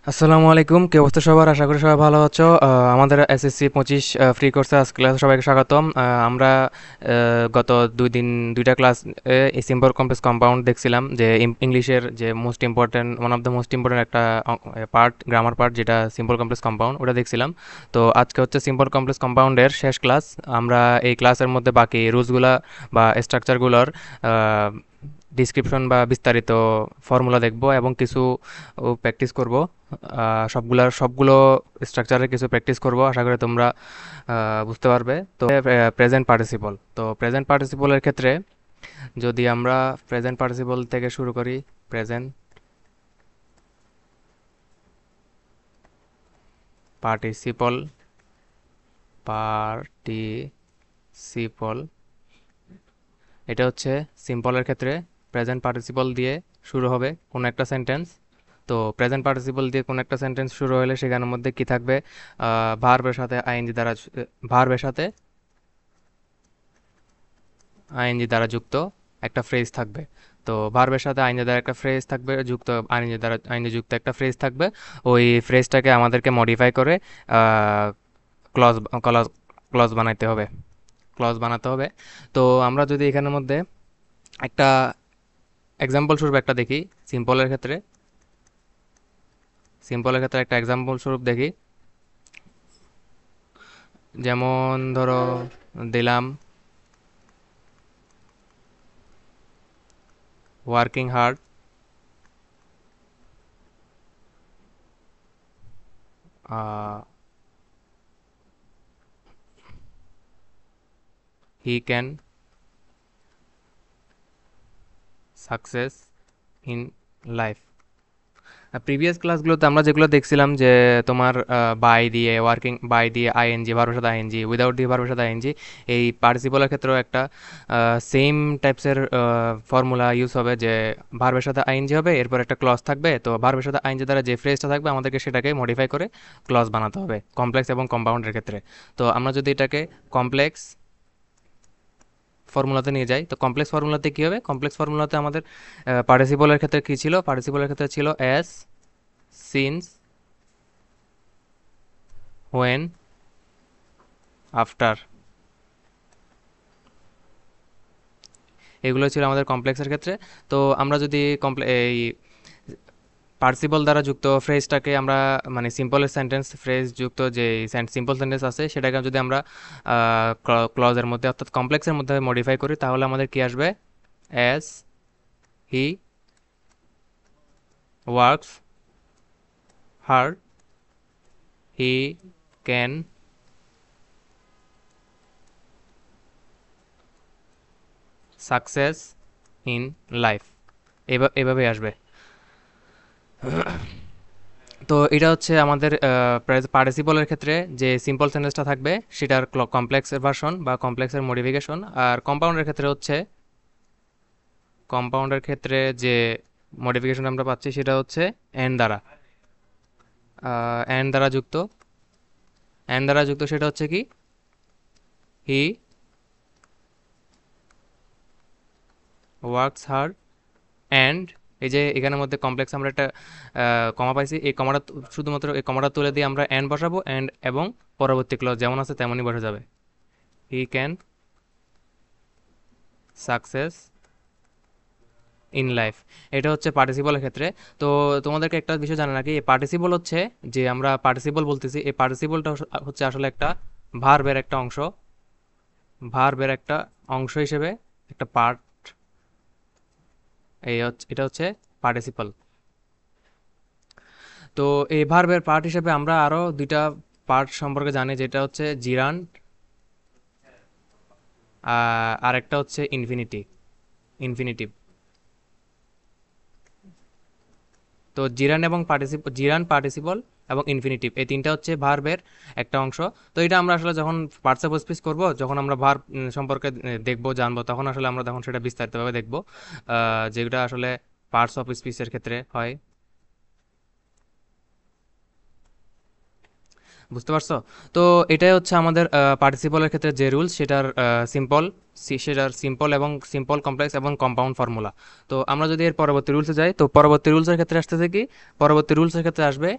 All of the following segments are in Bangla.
আসসালামু আলাইকুম, কি অবস্থা সবার? আশা করি সবাই ভালো আছো। আমাদের এসএসসি 25 ফ্রি কোর্সে আজ ক্লাসে সবাইকে স্বাগতম। আমরা গত দুইটা ক্লাস সিম্বল কমপ্লেক্স কম্পাউন্ড দেখছিলাম, যে ইংলিশের যে most important, one of the most important একটা পার্ট, গ্রামার পার্ট, যেটা সিম্বল কমপ্লেক্স কম্পাউন্ড, ওটা দেখছিলাম। তো আজকে হচ্ছে সিম্বল কমপ্লেক্স কম্পাউন্ডের শেষ ক্লাস। আমরা এই ক্লাসের মধ্যে বাকি রুলসগুলা বা স্ট্রাকচারগুলোর ডিসক্রিপশন বা বিস্তারিত ফর্মুলা দেখব এবং কিছু প্র্যাকটিস করব। সবগুলো স্ট্রাকচারে কিছু প্র্যাকটিস করব, আশা করি তোমরা বুঝতে পারবে। তো প্রেজেন্ট পার্টিসিপল, তো প্রেজেন্ট পার্টিসিপলের ক্ষেত্রে যদি আমরা প্রেজেন্ট পার্টিসিপল থেকে শুরু করি, প্রেজেন্ট পার্টিসিপল, পার্টিসিপল এটা হচ্ছে সিম্পলের ক্ষেত্রে প্রেজেন্ট পার্টিসিপল দিয়ে শুরু হবে কোনো একটা সেন্টেন্স। তো প্রেজেন্ট পার্টিসিপল দিয়ে কোনো একটা সেন্টেন্স শুরু হলে সেখানের মধ্যে কি থাকবে? ভার্বের সাথে আইএনজি দ্বারা, ভার্বের সাথে আইএনজি দ্বারা যুক্ত একটা ফ্রেজ থাকবে। তো ভার্বের সাথে আইএনজি দ্বারা একটা ফ্রেজ থাকবে, যুক্ত আইএনজি দ্বারা আইএনজি যুক্ত একটা ফ্রেজ থাকবে। ওই ফ্রেজটাকে আমাদেরকে মডিফাই করে ক্লজ ক্লজ ক্লজ বানাইতে হবে, ক্লজ বানাতে হবে। তো আমরা যদি এখানের মধ্যে একটা এক্সাম্পল স্বরূপ একটা দেখি, সিম্পলের ক্ষেত্রে, সিম্পলের ক্ষেত্রে একটা এক্সাম্পল স্বরূপ দেখি। যেমন ধরো দিলাম working hard, he can success in life. Previous ক্লাসগুলোতে আমরা যেগুলো দেখছিলাম, যে তোমার বাই দিয়ে, ওয়ার্কিং বাই দিয়ে আইএনজি, ভার্বের সাথে আইএনজি, উইদাউট দিয়ে ভার্বের সাথে আইএনজি, এই পার্টিসিপলের ক্ষেত্রেও একটা সেম টাইপসের ফর্মুলা ইউজ হবে, যে ভার্বের সাথে আইএনজি হবে, এরপর একটা ক্লজ থাকবে। তো ভার্বের সাথে আইএনজি দ্বারা যে ফ্রেজটা থাকবে আমাদেরকে সেটাকে মডিফাই করে ক্লজ বানাতে হবে কমপ্লেক্স এবং কম্পাউন্ডের ক্ষেত্রে। তো আমরা যদি এটাকে কমপ্লেক্স ফর্মুলাতে নিয়ে যাই, তো কমপ্লেক্স ফর্মুলাতে কী হবে? কমপ্লেক্স ফর্মুলাতে আমাদের পার্টিসিপলের ক্ষেত্রে কী ছিল? পার্টিসিপলের ক্ষেত্রে ছিল অ্যাজ, সিন্স, হোয়েন, আফটার। এগুলো ছিল আমাদের কমপ্লেক্সের ক্ষেত্রে। তো আমরা যদি এই পার্টিসিপল দ্বারা যুক্ত ফ্রেজটাকে আমরা, মানে সিম্পলের সেন্টেন্স ফ্রেজ যুক্ত যে সিম্পল সেন্টেন্স আছে, সেটাকে যদি আমরা ক্লজের মধ্যে অর্থাৎ কমপ্লেক্সের মধ্যে মডিফাই করি, তাহলে আমাদের কি আসবে? As he works hard, he can success in life. এভাবে আসবে। তো এটা হচ্ছে আমাদের পার্টিসিপলের ক্ষেত্রে যে সিম্পল সেন্টেন্সটা থাকবে সেটার কমপ্লেক্সের ভার্সন বা কমপ্লেক্সের মডিফিকেশন। আর কম্পাউন্ডের ক্ষেত্রে হচ্ছে, কম্পাউন্ডের ক্ষেত্রে যে মডিফিকেশন আমরা পাচ্ছি সেটা হচ্ছে এন্ড দ্বারা, এন্ড দ্বারা যুক্ত। এন্ড দ্বারা যুক্ত সেটা হচ্ছে কি? হি ওয়ার্কস হার্ড অ্যান্ড, এই যে এখানের মধ্যে কমপ্লেক্স আমরা একটা কমা পাইছি, এই কমাটা শুধুমাত্র এই কমাটা তুলে দিয়ে আমরা অ্যান্ড বসাবো, অ্যান্ড এবং পরবর্তী ক্লজ যেমন আছে তেমনই বসে যাবে। He can success in life. এটা হচ্ছে পার্টিসিপলের ক্ষেত্রে। তো তোমাদেরকে একটা বিষয় জানা রাখি, এই পার্টিসিপল হচ্ছে, যে আমরা পার্টিসিপল বলতেছি, এই পার্টিসিপলটা হচ্ছে আসলে একটা ভার্বের একটা অংশ, ভার্বের একটা অংশ হিসেবে একটা পার্ট। এটা হচ্ছে পার্টিসিপল। তো এই ভার্বের পার্ট হিসেবে আমরা আরও দুইটা পার্ট সম্পর্কে জানি, যেটা হচ্ছে জিরান্ড, আর একটা হচ্ছে ইনফিনিটিভ। তো জিরান পার্টিসিপল এবং ইনফিনিটিভ, এই তিনটা হচ্ছে ভার্বের একটা অংশ। তো এটা আমরা আসলে যখন পার্টস অফ স্পিচ করবো, যখন আমরা ভার্ব সম্পর্কে দেখবো, জানবো, তখন আসলে আমরা তখন সেটা বিস্তারিতভাবে দেখবো, যেটা আসলে পার্টস অফ স্পিচের ক্ষেত্রে হয়। বুঝতে পারছো? তো এটাই হচ্ছে আমাদের পার্টিসিপলের ক্ষেত্রে যে রুলস, সিম্পল সেটার সিম্পল এবং সিম্পল, কমপ্লেক্স এবং কম্পাউন্ড ফর্মুলা। তো আমরা যদি এর পরবর্তী রুলসে যাই, তো পরবর্তী রুলসের ক্ষেত্রে আসতেছে কি? পরবর্তী রুলসের ক্ষেত্রে আসবে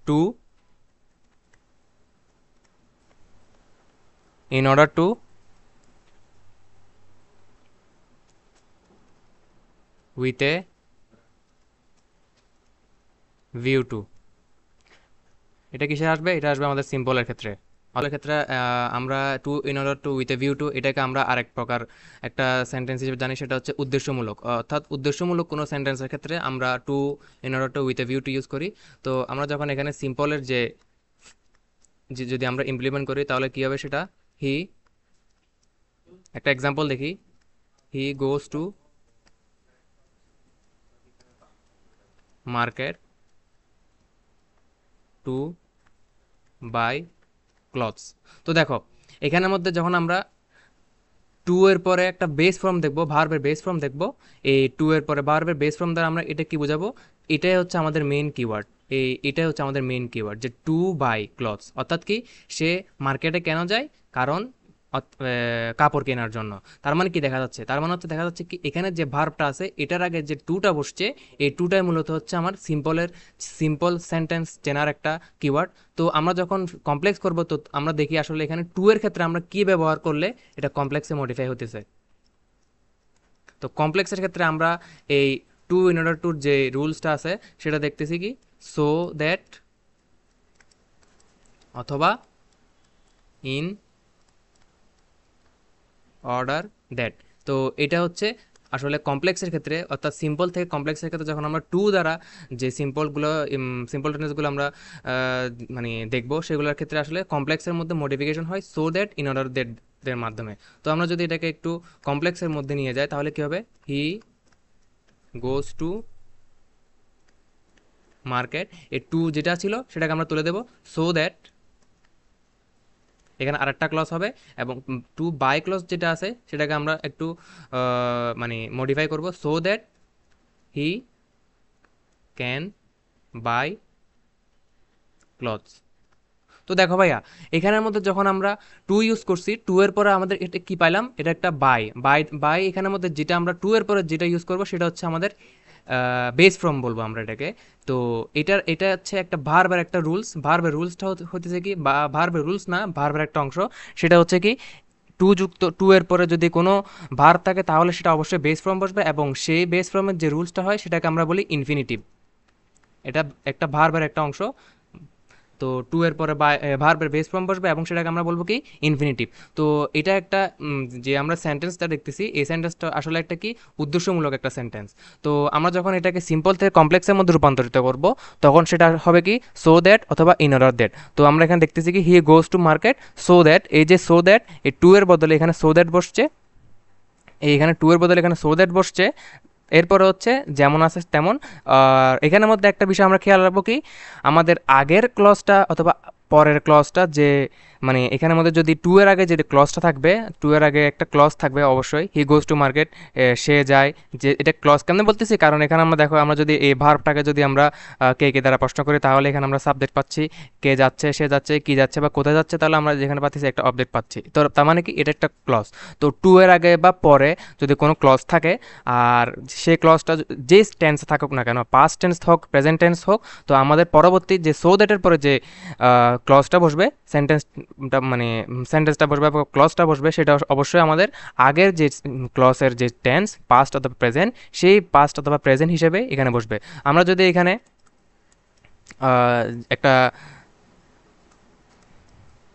two in order to with a view to, এটা কিসে আসবে? এটা আসবে আমাদের সিম্পলের ক্ষেত্রে। আমাদের ক্ষেত্রে আমরা to in order to with a view to এটাকে আমরা আরেক প্রকার একটা সেন্টেন্স হিসেবে জানি, সেটা হচ্ছে উদ্দেশ্যমূলক। অর্থাৎ উদ্দেশ্যমূলক কোনো সেন্টেন্সের ক্ষেত্রে আমরা to in order to with a view to use করি। তো আমরা যখন এখানে সিম্পলের যদি আমরা ইমপ্লিমেন্ট করি তাহলে কী হবে সেটা, হি, একটা এক্সাম্পল দেখি, he goes to market to buy clothes. তো দেখো এখানের মধ্যে যখন আমরা টু এর পরে একটা বেস ফর্ম দেখবো, ভার্বের বেস ফর্ম দেখবো, এই টু এর পরে ভার্বের বেস ফর্ম দ্বারা আমরা এটা কি বোঝাবো, এটাই হচ্ছে আমাদের মেইন কিওয়ার্ড। এটাই হচ্ছে আমাদের মেইন কিওয়ার্ড, যে টু বাই ক্লথস, অর্থাৎ কি সে মার্কেটে কেন যায়, কারণ কাপড় কেনার জন্য। তার মানে কি দেখা যাচ্ছে, তার মানে হচ্ছে দেখা যাচ্ছে কি এখানে যে ভার্বটা আছে এটার আগে যে টুটা বসছে, এই টুটাই মূলত হচ্ছে আমার সিম্পল সেন্টেন্স চেনার একটা কিওয়ার্ড। তো আমরা যখন কমপ্লেক্স করব তো আমরা দেখি আসলে এখানে টু এর ক্ষেত্রে আমরা কি ব্যবহার করলে এটা কমপ্লেক্সে মডিফাই হতেছে। তো কমপ্লেক্সের ক্ষেত্রে আমরা এই টু ইন অর্ডার টুর যে রুলসটা আছে সেটা দেখতেছি কি, সো দ্যাট অথবা ইন অর্ডার দ্যাট। তো এটা হচ্ছে আসলে কমপ্লেক্সের ক্ষেত্রে, অর্থাৎ সিম্পল থেকে কমপ্লেক্সের ক্ষেত্রে যখন আমরা টু দ্বারা যে সিম্পল টেন্সগুলো আমরা মানে দেখব, সেগুলোর ক্ষেত্রে আসলে কমপ্লেক্সের মধ্যে মডিফিকেশন হয় so that in order that এর মাধ্যমে। তো আমরা যদি এটাকে একটু কমপ্লেক্সের মধ্যে নিয়ে যাই তাহলে কি হবে, হি গোজ টু মার্কেট, এই টু যেটা ছিল সেটাকে আমরা তুলে দেবো সো দ্যাট, এখানে আরেকটা ক্লজ হবে, এবং টু বাই ক্লজ যেটা আছে সেটাকে আমরা একটু মানে মডিফাই করব so that he can buy clothes. তো দেখো ভাইয়া এখানের মধ্যে যখন আমরা টু ইউজ করছি, টু এর পরে আমাদের এটা কি পাইলাম, এটা একটা বাই বাই বাই এখানের মধ্যে যেটা আমরা টু এর পরে যেটা ইউজ করবো সেটা হচ্ছে আমাদের বেস ফর্ম বলবো আমরা এটাকে। তো এটা হচ্ছে একটা ভার্বের একটা রুলস, ভার্বের রুলসটা হতেছে কি, বা ভার্বের রুলস না, ভার্বের একটা অংশ, সেটা হচ্ছে কি টু এর পরে যদি কোনো ভার্ব থাকে তাহলে সেটা অবশ্যই বেস ফর্ম বসবে, এবং সেই বেস ফর্মের যে রুলসটা হয় সেটাকে আমরা বলি ইনফিনিটিভ। এটা একটা ভার্বের একটা অংশ। তো টু এর পরে ভার্বের বেস ফর্ম বসবে এবং সেটাকে আমরা বলবো কি ইনফিনিটিভ। তো এটা একটা যে আমরা সেন্টেন্সটা দেখতেছি এই সেন্টেন্সটা আসলে একটা কি উদ্দেশ্যমূলক একটা সেন্টেন্স। তো আমরা যখন এটাকে সিম্পল থেকে কমপ্লেক্সের মধ্যে রূপান্তরিত করব তখন সেটা হবে কি সো দ্যাট অথবা ইন অর্ডার দ্যাট। তো আমরা এখানে দেখতেছি কি he goes to market so that, এই যে সো দ্যাট, এই টু এর বদলে এখানে সো দ্যাট বসছে, এইখানে টু এর বদলে এখানে সো দ্যাট বসছে। এরপরে হচ্ছে যেমন আছে তেমন। আর এখানের মধ্যে একটা বিষয় আমরা খেয়াল রাখবো কি, আমাদের আগের ক্লজটা অথবা পরের ক্লজটা যে মানে এখানের মধ্যে যদি টু এর আগে যে ক্লজটা থাকবে, টু এর আগে একটা ক্লজ থাকবে অবশ্যই, হি গোজ টু মার্কেট, সে যায়, যে এটা ক্লজ কেমনে বলতেছি, কারণ এখানে আমরা দেখো আমরা যদি এই ভার্বটাকে যদি আমরা কে দ্বারা প্রশ্ন করি তাহলে এখানে আমরা সাবজেক্ট পাচ্ছি, কে যাচ্ছে, সে যাচ্ছে, কি যাচ্ছে বা কোথায় যাচ্ছে, তাহলে আমরা যেখানে পাচ্ছি একটা অবজেক্ট পাচ্ছি। তো তার মানে কি এটা একটা ক্লজ। তো টু এর আগে বা পরে যদি কোনো ক্লজ থাকে, আর সেই ক্লজটা যে টেন্স থাকুক না কেন, পাস্ট টেন্স হোক প্রেজেন্ট টেন্স হোক, তো আমাদের পরবর্তী যে সো দ্যাটের পরে যে ক্লজটা বসবে, সেন্টেন্সটা বসবে বা ক্লজটা বসবে, সেটা অবশ্যই আমাদের আগের যে ক্লজের যে টেন্স পাস্ট অথবা প্রেজেন্ট, সেই পাস্ট অথবা প্রেজেন্ট হিসেবে এখানে বসবে। আমরা যদি এখানে একটা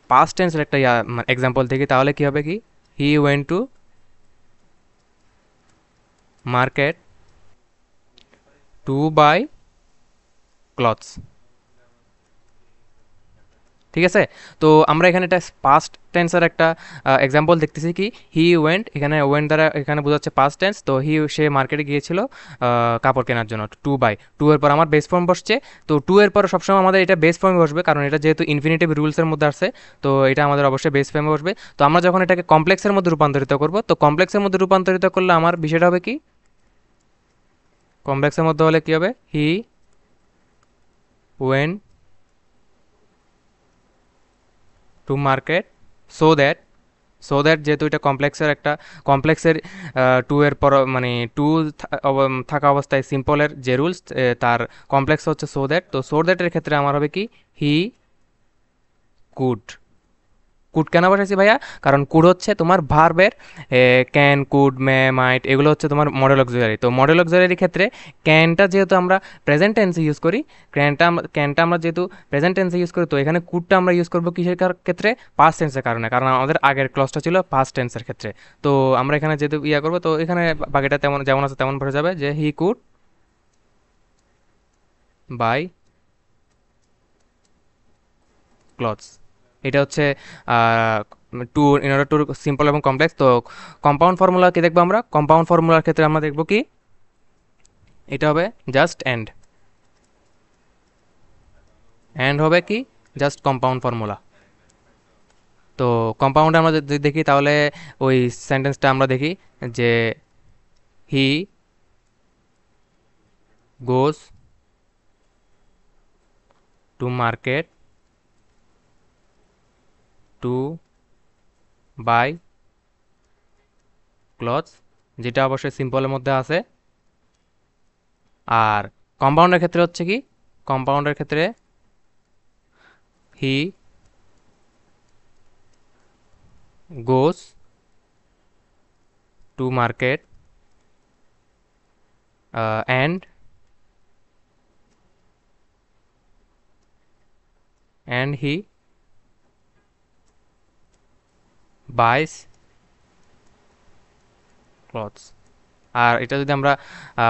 পাস্ট টেন্সের একটা এক্সাম্পল দেখি তাহলে কি হবে কি, he went to market to buy clothes. ঠিক আছে। তো আমরা এখানে একটা পাস্ট টেন্সের একটা এক্সাম্পল দেখতেছি কি, হি ওয়েন্ট, এখানে ওয়েন্ট দ্বারা এখানে বোঝাচ্ছে পাস্ট টেন্স। তো সে মার্কেটে গিয়েছিল কাপড় কেনার জন্য, টু বাই, টু এর পর আমার বেস ফর্ম বসছে। তো টু এর পর সবসময় আমাদের এটা বেস ফর্মে বসবে, কারণ এটা যেহেতু ইনফিনিটিভ রুলসের মধ্যে আসছে, তো এটা আমাদের অবশ্যই বেস ফর্মে বসবে। তো আমরা যখন এটাকে কমপ্লেক্সের মধ্যে রূপান্তরিত করব, তো কমপ্লেক্সের মধ্যে রূপান্তরিত করলে আমার বিষয়টা হবে কি, কমপ্লেক্সের মধ্যে হলে কি হবে, হি went to market so that so that যেহেতু এটা কমপ্লেক্সের একটা কমপ্লেক্সের টু এর পর মানে টু থাকা অবস্থায় সিম্পলের যে রুলস তার কমপ্লেক্স হচ্ছে সো দ্যাট, তো সো দ্যাটের ক্ষেত্রে আমার হবে কি হি কুড। কুড কেন বসাইছি ভাইয়া? কারণ কুড হচ্ছে তোমার ভার্বের ক্যান, কুড, মে, মাইট, এগুলো হচ্ছে তোমার মডেল অক্সিলারি। তো মডেল অক্সিলারির ক্ষেত্রে ক্যানটা যেহেতু আমরা প্রেজেন্ট টেন্সে ইউজ করি, ক্যানটা আমরা যেহেতু প্রেজেন্ট টেন্সে ইউজ করি, তো এখানে কুডটা আমরা ইউজ করবো কিসের ক্ষেত্রে? পাস্ট টেন্সের কারণে, কারণ আমাদের আগের ক্লসটা ছিল পাস্ট টেন্সের ক্ষেত্রে। তো আমরা এখানে যেহেতু ইয়া করবো, তো এখানে বাকিটা তেমন যেমন আছে তেমন ভরে যাবে, যে হি কুড বাই ক্লথস। এটা হচ্ছে to in order to simple এবং কমপ্লেক্স। তো কম্পাউন্ড ফর্মুলা কি দেখবো আমরা? কম্পাউন্ড ফর্মুলার ক্ষেত্রে আমরা দেখবো কি এটা হবে জাস্ট এন্ড। এন্ড হবে কি জাস্ট কম্পাউন্ড ফর্মুলা। তো কম্পাউন্ডে আমরা যদি দেখি তাহলে ওই সেন্টেন্সটা আমরা দেখি যে he goes to market to buy clothes, যেটা অবশ্যই সিম্পলের মধ্যে আছে। আর কম্পাউন্ডের ক্ষেত্রে হচ্ছে কি, কম্পাউন্ডের ক্ষেত্রে he goes to market and he buys clothes. আর এটা যদি আমরা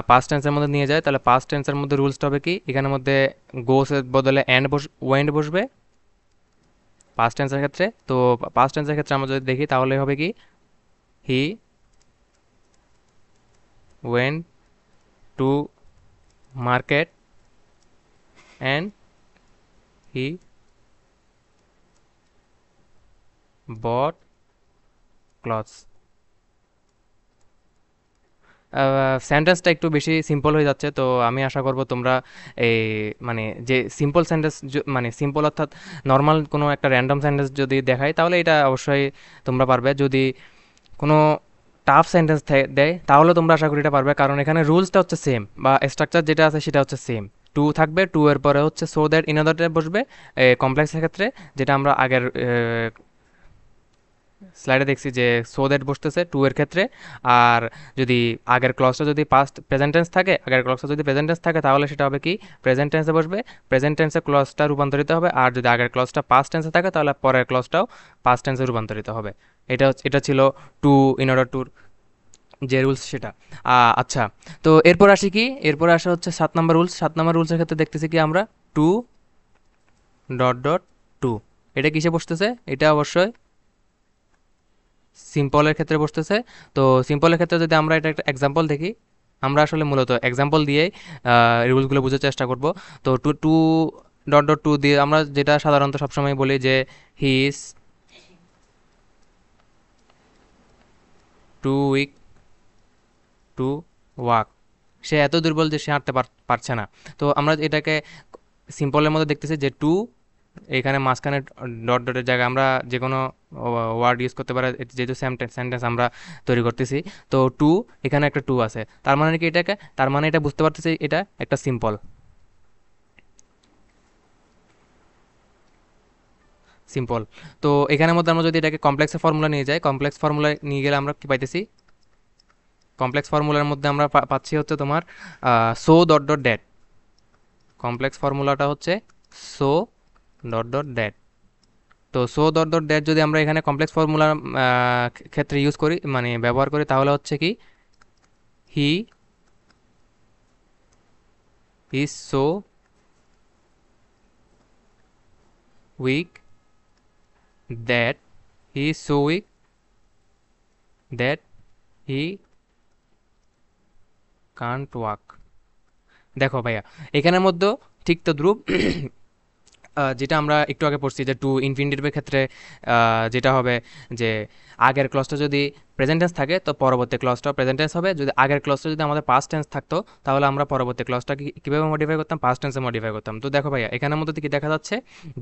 পাস্ট টেন্সের মধ্যে নিয়ে যাই, তাহলে পাস্ট টেন্সের মধ্যে রুলসটা হবে কি, এখানের মধ্যে গোসের বদলে ওয়েন্ড বসবে পাস্ট টেন্সের ক্ষেত্রে। তো পাস্ট টেন্সের ক্ষেত্রে আমরা যদি দেখি তাহলে হবে কি he went to market and he bought clothes. সেন্টেন্সটা একটু বেশি সিম্পল হয়ে যাচ্ছে, তো আমি আশা করব তোমরা এই মানে যে সিম্পল সেন্টেন্স, মানে সিম্পল অর্থাৎ নর্মাল কোনো একটা র্যান্ডম সেন্টেন্স যদি দেখায় তাহলে এটা অবশ্যই তোমরা পারবে। যদি কোনো টাফ সেন্টেন্স দেয় তাহলে তোমরা আশা করি এটা পারবে, কারণ এখানে রুলসটা হচ্ছে সেম বা স্ট্রাকচার যেটা আছে সেটা হচ্ছে সেম। টু থাকবে, টু এর পরে হচ্ছে সো দ্যাট ইন অর্ডার বসবে কমপ্লেক্সের ক্ষেত্রে, যেটা আমরা আগের স্লাইডে দেখছি যে সো দ্যাট বসতেছে টু এর ক্ষেত্রে। আর যদি আগের ক্লসটা যদি পাস্ট প্রেজেন্ট টেন্স থাকে, আগের ক্লসটা যদি প্রেজেন্ট টেন্স থাকে তাহলে সেটা হবে কি প্রেজেন্ট টেন্সে বসবে, প্রেজেন্ট টেন্সে ক্লসটা রূপান্তরিত হবে। আর যদি আগের ক্লসটা পাস্ট টেন্সে থাকে তাহলে পরের ক্লসটাও পাস্ট টেন্সে রূপান্তরিত হবে। এটা ছিল টু ইন অর্ডার টুর যে রুলস সেটা। আচ্ছা, তো এরপর আসি কি, এরপর আসা হচ্ছে 7 নম্বর রুলস। 7 নম্বর রুলসের ক্ষেত্রে দেখতেছি কি আমরা টু ডট ডট টু। এটা কিসে বসতেছে? এটা অবশ্যই সিম্পলের ক্ষেত্রে বসতেছে। তো সিম্পলের ক্ষেত্রে যদি আমরা এটা একটা এক্সাম্পল দেখি, আমরা আসলে মূলত এক্সাম্পল দিয়েই রুলসগুলো বোঝার চেষ্টা করব। তো too too dot dot to দিয়ে আমরা যেটা সাধারণত সবসময় বলি যে he is too weak to walk, সে এত দুর্বল যে সে হাঁটতে পারছে না। তো আমরা এটাকে সিম্পলের মধ্যে দেখতেছি যে টু, এখানে মাঝখানে ডট ডটের জায়গায় আমরা যে কোনো ওয়ার্ড ইউজ করতে পারি, যেহেতু সেন্টেন্স আমরা তৈরি করতেছি। তো টু, এখানে একটা টু আছে, তার মানে কি এটাকে, তার মানে এটা বুঝতে পারতেছি এটা একটা সিম্পল। সিম্পল। তো এখানের মধ্যে আমরা যদি এটাকে কমপ্লেক্সের ফর্মুলা নিয়ে যাই, কমপ্লেক্স ফর্মুলা নিয়ে গেলে আমরা কি পাইতেছি? কমপ্লেক্স ফর্মুলার মধ্যে আমরা পাচ্ছি হচ্ছে তোমার so dot dot that. Complex ফর্মুলাটা হচ্ছে সো ডট ডট ড্যাট। তো সো ডট ডট ড্যাট যদি আমরা এখানে কমপ্লেক্স ফর্মুলার ক্ষেত্রে ইউজ করি, মানে ব্যবহার করি, তাহলে হচ্ছে কি he is so weak that, he is so weak that he can't walk. দেখো ভাইয়া, এখানের মধ্যে ঠিক তো দ্রুপ যেটা আমরা একটু আগে পড়ছি যে টু ইনফিনিটিভের ক্ষেত্রে যেটা হবে যে আগের ক্লজটা যদি প্রেজেন্ট টেন্স থাকে তো পরবর্তী ক্লজটা প্রেজেন্ট টেন্স হবে। যদি আগের ক্লজটা যদি আমাদের পাস্ট টেন্স থাকতো তাহলে আমরা পরবর্তী ক্লজটা কীভাবে মডিফাই করতাম, পাস্ট টেন্সে মডিফাই করতাম। তো দেখো ভাইয়া এখানের মধ্যে কি দেখা যাচ্ছে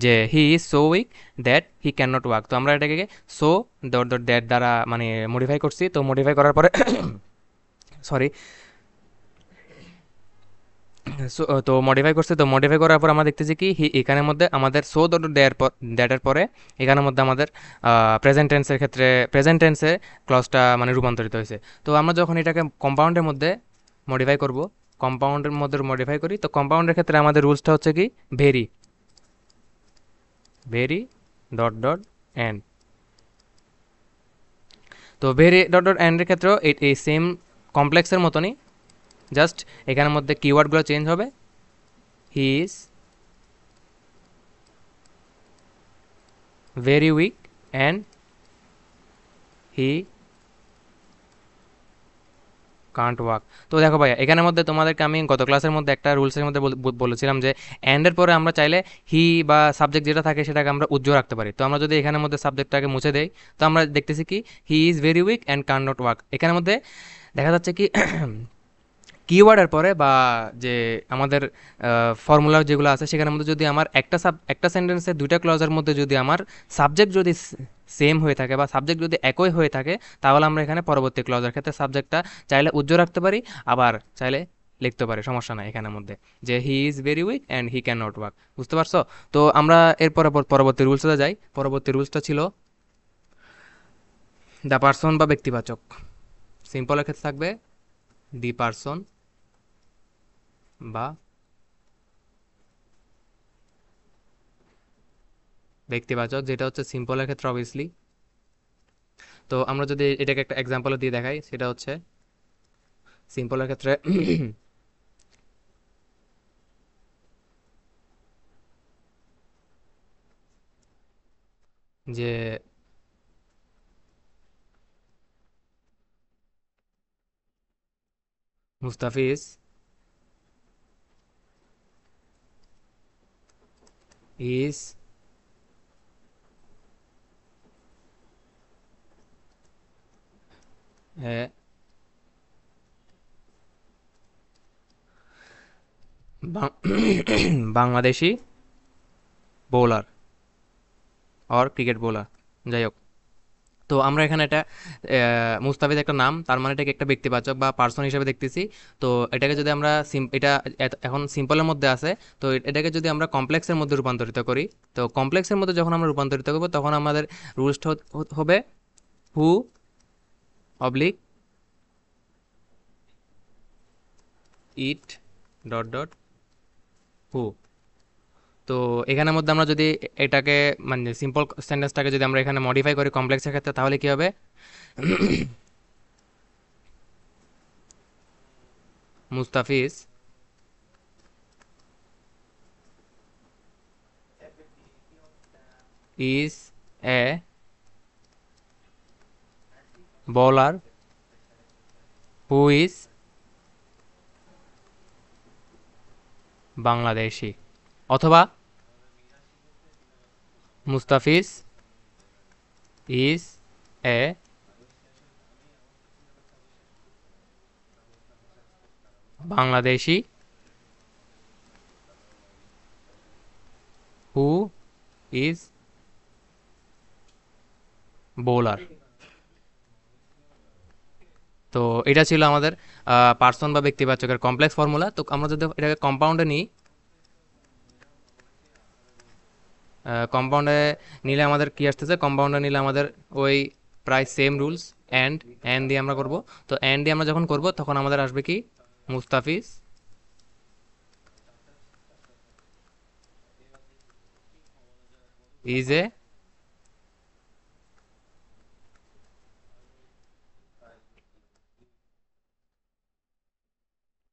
যে he is so weak that he can not walk. তো আমরা এটাকে সো ডট ডট দ্যাট দ্বারা মানে মডিফাই করছি। তো মডিফাই করার পরে সরি, তো মডিফাই করছে। তো মডিফাই করার পর আমরা দেখতেছি কি এখানের মধ্যে আমাদের সো ডট দেওয়ার পর দ্যাটের পরে এখানের মধ্যে আমাদের প্রেজেন্ট টেন্সের ক্ষেত্রে প্রেজেন্ট টেন্সে ক্লজটা মানে রূপান্তরিত হয়েছে। তো আমরা যখন এটাকে কম্পাউন্ডের মধ্যে মডিফাই করব, কম্পাউন্ডের মধ্যে মডিফাই করি, তো কম্পাউন্ডের ক্ষেত্রে আমাদের রুলসটা হচ্ছে কি very very dot dot end. তো ভেরি ডট ডট এন্ডের ক্ষেত্রেও এই সেম কমপ্লেক্সের মতনই, জাস্ট এখানের মধ্যে কিওয়ার্ডগুলো চেঞ্জ হবে। He is very weak and he can't walk. তো দেখো ভাইয়া এখানের মধ্যে তোমাদেরকে আমি গত ক্লাসের মধ্যে একটা রুলসের মধ্যে বলেছিলাম যে অ্যান্ডের পরে আমরা চাইলে হি বা সাবজেক্ট যেটা থাকে সেটাকে আমরা উজ্জ্বল রাখতে পারি। তো আমরা যদি এখানের মধ্যে সাবজেক্টটাকে মুছে দেই তো আমরা দেখতেছি কি he is very weak and কান নট ওয়াক। এখানের মধ্যে দেখা যাচ্ছে কি কিওয়ার্ডের পরে বা যে আমাদের ফর্মুলা যেগুলো আছে সেখানের মধ্যে যদি আমার একটা সেন্টেন্সে দুইটা ক্লজের মধ্যে যদি আমার সাবজেক্ট যদি সেম হয়ে থাকে বা সাবজেক্ট যদি একই হয়ে থাকে তাহলে আমরা এখানে পরবর্তী ক্লজের ক্ষেত্রে সাবজেক্টটা চাইলে উজ্জ্বল রাখতে পারি, আবার চাইলে লিখতে পারি, সমস্যা নাই এখানের মধ্যে যে he is very weak and he can not walk. বুঝতে পারছো? তো আমরা এরপরে পরবর্তী রুলসে যাই। পরবর্তী রুলসটা ছিল দ্য পারসন বা ব্যক্তিবাচক। সিম্পলের ক্ষেত্রে থাকবে দি পারসন বা ব্যক্তিবাচক, যেটা হচ্ছে সিম্পলের ক্ষেত্রে অবভিয়াসলি। তো আমরা যদি এটাকে একটা এক্সাম্পল দিয়ে দেখাই সেটা হচ্ছে সিম্পলের ক্ষেত্রে যে Mustafiz is a Bangladeshi bowler or cricket bowler, যাই হোক। তো আমরা এখানে এটা মুস্তাফিজ একটা নাম, তার মানে এটাকে একটা ব্যক্তিবাচক বা পার্সন হিসেবে দেখতেছি। তো এটাকে যদি আমরা এটা এখন সিম্পলের মধ্যে আছে, তো এটাকে যদি আমরা কমপ্লেক্সের মধ্যে রূপান্তরিত করি, তো কমপ্লেক্সের মধ্যে যখন আমরা রূপান্তরিত করবো তখন আমাদের রুলসটা হবে হু অবলিক ইট ডট ডট হু। তো এখানের মধ্যে আমরা যদি এটাকে মানে সিম্পল সেন্টেন্সটাকে যদি আমরা এখানে মডিফাই করি কমপ্লেক্সের ক্ষেত্রে তাহলে কি হবে Mustafiz is a bowler who is Bangladeshi, অথবা Mustafiz is a Bangladeshi who is bowler. তো এটা ছিল আমাদের পার্সন বা ব্যক্তিবাচকের কমপ্লেক্স ফর্মুলা। তো আমরা যদি এটাকে কম্পাউন্ডে নিই, কম্পাউন্ডে নিলে আমাদের কি আসতেছে, কম্পাউন্ডে নিলে আমাদের ওই প্রায় সেম রুলস অ্যান্ড দিয়ে আমরা করব। তো অ্যান্ড দিয়ে আমরা যখন করব তখন আমাদের আসবে কি Mustafiz is a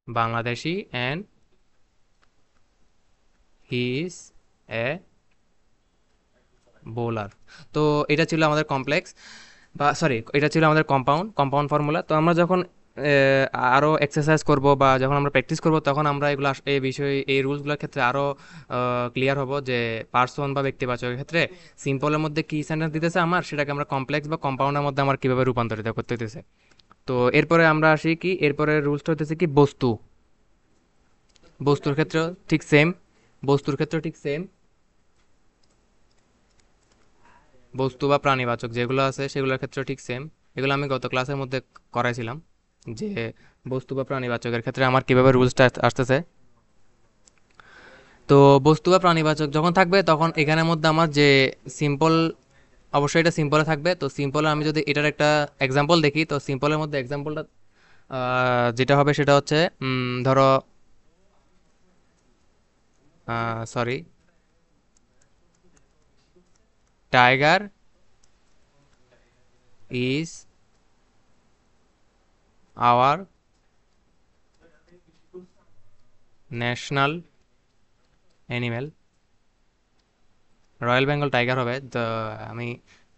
Bangladeshi and he is a bowler. তো এটা ছিল আমাদের কমপ্লেক্স বা সরি এটা ছিল আমাদের কম্পাউন্ড ফর্মুলা। তো আমরা যখন আরও এক্সারসাইজ করব বা যখন আমরা প্র্যাকটিস করব তখন আমরা এগুলো এই বিষয়ে এই রুলসগুলোর ক্ষেত্রে আরও ক্লিয়ার হব যে পার্সন বা ব্যক্তিবাচকের ক্ষেত্রে সিম্পলের মধ্যে কী সেন্টেন্স দিতেছে আমার সেটাকে আমরা কমপ্লেক্স বা কম্পাউন্ডের মধ্যে আমার কীভাবে রূপান্তরিত করতে হইতেছে। তো এরপরে আমরা আসি কি, এরপরে রুলসটা হতেছে কি বস্তু। বস্তুর ক্ষেত্রেও ঠিক সেম, বস্তুর ক্ষেত্রেও ঠিক সেম। বস্তু বা প্রাণীবাচক যেগুলো আছে সেগুলোর ক্ষেত্রেও ঠিক সেম। এগুলো আমি গত ক্লাসের মধ্যে করাইছিলাম যে বস্তু বা প্রাণীবাচকের ক্ষেত্রে আমার কিভাবে রুলসটা আসতেছে। তো বস্তু বা প্রাণীবাচক যখন থাকবে তখন এখানের মধ্যে আমার যে সিম্পল, অবশ্যই এটা সিম্পলে থাকবে। তো সিম্পলে আমি যদি এটার একটা এক্সাম্পল দেখি, তো সিম্পলের মধ্যে এক্সাম্পলটা যেটা হবে সেটা হচ্ছে ধরো, sorry, tiger is our national animal. Royal Bengal tiger হবে তো, আমি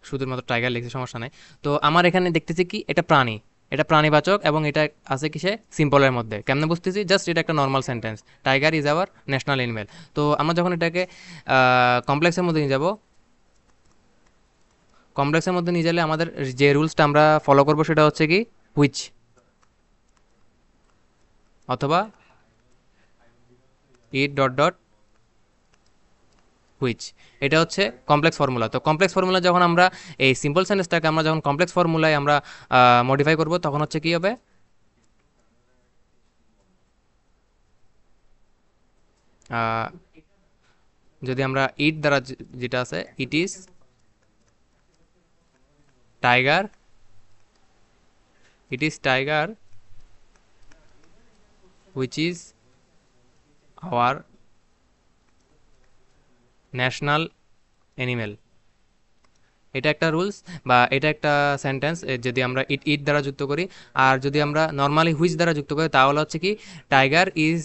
শুধুমাত্র টাইগার লিখছি, সমস্যা নাই। তো আমার এখানে দেখতেছি কি এটা প্রাণী, এটা প্রাণীবাচক এবং এটা আছে কিসে সিম্পলের মধ্যে। কেমনে বুঝতেছি, জাস্ট এটা একটা normal sentence, tiger is our national animal. তো আমরা যখন এটাকে কমপ্লেক্সের মধ্যে নিয়ে যাব, কমপ্লেক্সের মধ্যে নিয়ে গেলে আমাদের যে রুলসটা আমরা ফলো করব সেটা হচ্ছে কি হুইচ অথবা ইট ডট ডট হুইচ। এটা হচ্ছে কমপ্লেক্স ফর্মুলা। তো কমপ্লেক্স ফর্মুলা যখন আমরা এই সিম্পল সেন্টেন্সটাকে আমরা যখন কমপ্লেক্স ফর্মুলায় আমরা মডিফাই করব তখন হচ্ছে কি হবে, আহ, যদি আমরা ইট দ্বারা যেটা আছে, ইট is tiger, it is tiger which is our national animal. এটা একটা রুলস বা এটা একটা সেন্টেন্স যদি আমরা ইট ইট দ্বারা যুক্ত করি। আর যদি আমরা নর্মালি হুইচ দ্বারা যুক্ত করি তাহলে হচ্ছে কি tiger is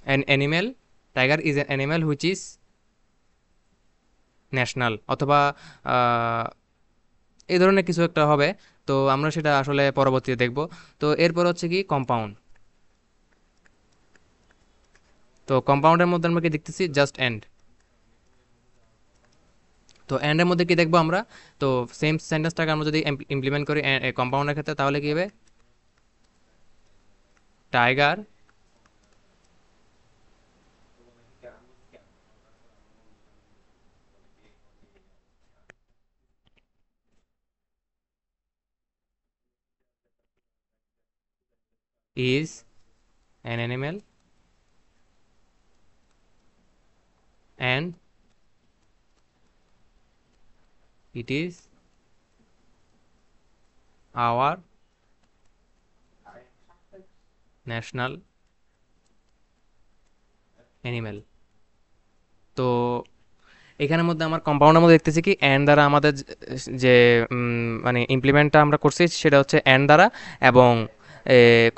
an animal, tiger is an animal which is national, অথবা আহ, এই ধরনের কিছু একটা হবে। তো আমরা সেটা আসলে পরবর্তীতে দেখব। তো এরপর হচ্ছে কি কম্পাউন্ড। তো কম্পাউন্ডের মধ্যে আমরা কি দেখতেছি, জাস্ট এন্ড। তো এন্ডের মধ্যে কি দেখবো আমরা, তো সেম সেন্টেন্সটাকে আমরা যদি ইমপ্লিমেন্ট করি কম্পাউন্ডের ক্ষেত্রে তাহলে কি হবে, tiger is an animal and it is our national animal. তো এখানের মধ্যে আমার কম্পাউন্ডের মধ্যে দেখতেছি কি অ্যান্ড দ্বারা আমাদের যে মানে ইমপ্লিমেন্টটা আমরা করছি সেটা হচ্ছে অ্যান্ড দ্বারা, এবং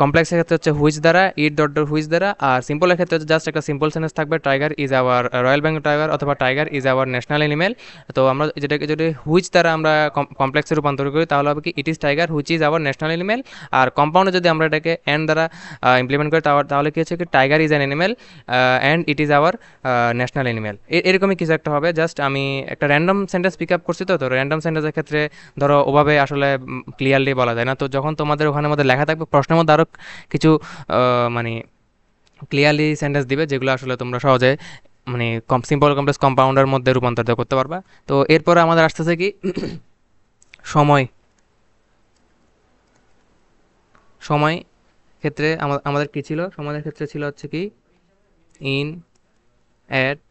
কমপ্লেক্সের ক্ষেত্রে হচ্ছে হুইচ দ্বারা, ইট ডট ডট হুইচ দ্বারা। আর সিম্পলের ক্ষেত্রে হচ্ছে জাস্ট একটা সিম্পল সেন্টেন্স থাকবে, tiger is our royal Bengal tiger অথবা tiger is our national animal. তো আমরা যেটাকে যদি হুইচ দ্বারা আমরা কমপ্লেক্সে রূপান্তর করি তাহলে হবে কি it is tiger which is our national animal. আর কম্পাউন্ডে যদি আমরা এটাকে অ্যান্ড দ্বারা ইমপ্লিমেন্ট করি তাহলে কি হচ্ছে কি tiger is an animal and it is our national animal. এরকমই কিছু একটা হবে। জাস্ট আমি একটা র্যান্ডম সেন্টেন্স পিক আপ করছি। তো র্যান্ডম সেন্টেন্সের ক্ষেত্রে ধরো ওভাবে আসলে ক্লিয়ারলি বলা যায় না। তো যখন তোমাদের ওখানের মধ্যে লেখা থাকবে প্রশ্নের মধ্যে আরও কিছু মানে ক্লিয়ারলি সেন্টেন্স দিবে যেগুলো আসলে তোমরা সহজে মানে সিম্পল কমপ্লেক্স কম্পাউন্ডের মধ্যে রূপান্তরিত করতে পারবা। তো এরপরে আমাদের আসতেছে কি সময়। সময় ক্ষেত্রে আমাদের কি ছিল, সময়ের ক্ষেত্রে ছিল হচ্ছে কি ইন, অ্যাট,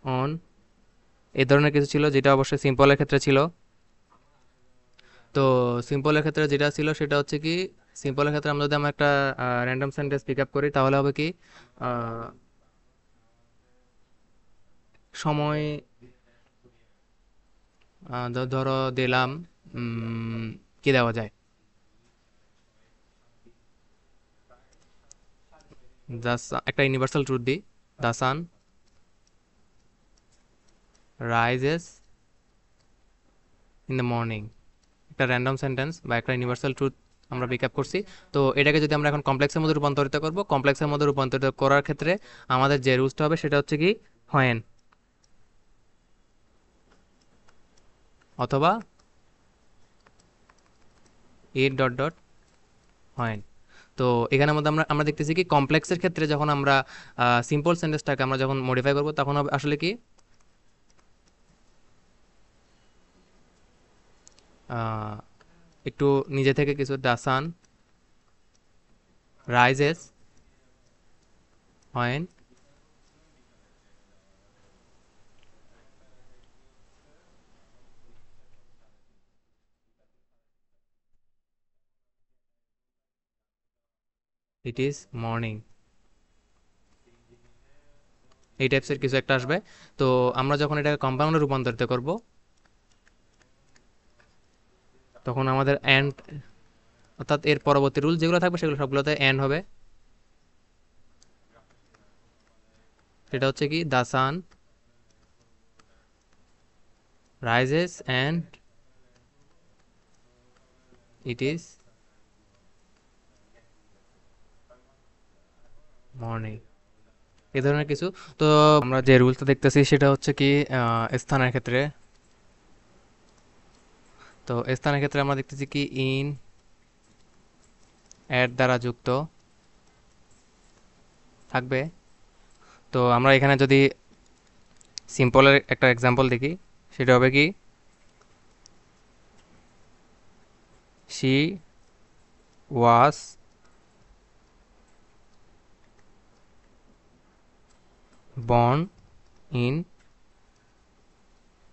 অন, এই ধরনের কিছু ছিল যেটা অবশ্যই সিম্পলের ক্ষেত্রে ছিল। তো সিম্পলের ক্ষেত্রে যেটা ছিল সেটা হচ্ছে কি, সিম্পলের ক্ষেত্রে আমরা যদি আমরা একটা র্যান্ডম সেন্টেন্স পিক আপ করি তাহলে হবে কি আহ, সময়, ধরো দিলাম কি দেওয়া যায়, একটা ইউনিভার্সাল ট্রুথ দিই, the sun rises in the morning. একটা র্যান্ডম সেন্টেন্স বা একটা ইউনিভার্সাল ট্রুথ আমরা পিক আপ করছি। তো এটাকে যদি আমরা এখন কমপ্লেক্সের মধ্যে রূপান্তরিত করব, কমপ্লেক্সের মধ্যে রূপান্তরিত করার ক্ষেত্রে আমাদের যে রুলসটা হবে সেটা হচ্ছে কি হোয়েন অথবা এ ডট ডট হোয়েন। তো এখানের মধ্যে আমরা আমরা দেখতেছি কি কমপ্লেক্সের ক্ষেত্রে যখন আমরা সিম্পল সেন্টেন্সটাকে আমরা যখন মডিফাই করব তখন হবে আসলে কি আহ, একটু নিজে থেকে কিছু the sun rises when it is morning, এই টাইপসের কিছু একটা আসবে। তো আমরা যখন এটাকে কম্পাউন্ডে রূপান্তরিত করব তখন আমাদের অ্যান্ড অর্থাৎ এর পরবর্তী রুল যেগুলো থাকবে সেগুলো সবগুলোতে অ্যান্ড হবে। সেটা হচ্ছে কি the sun rises and it is morning, এই ধরনের কিছু। তো আমরা যে রুলসটা দেখতেছি সেটা হচ্ছে কি স্থানের ক্ষেত্রে। তো স্থানের ক্ষেত্রে আমরা দেখতেছি কি ইন অ্যাড দ্বারা যুক্ত থাকবে। তো আমরা এখানে যদি সিম্পলের একটা এক্সাম্পল দেখি সেটা হবে কি she was born in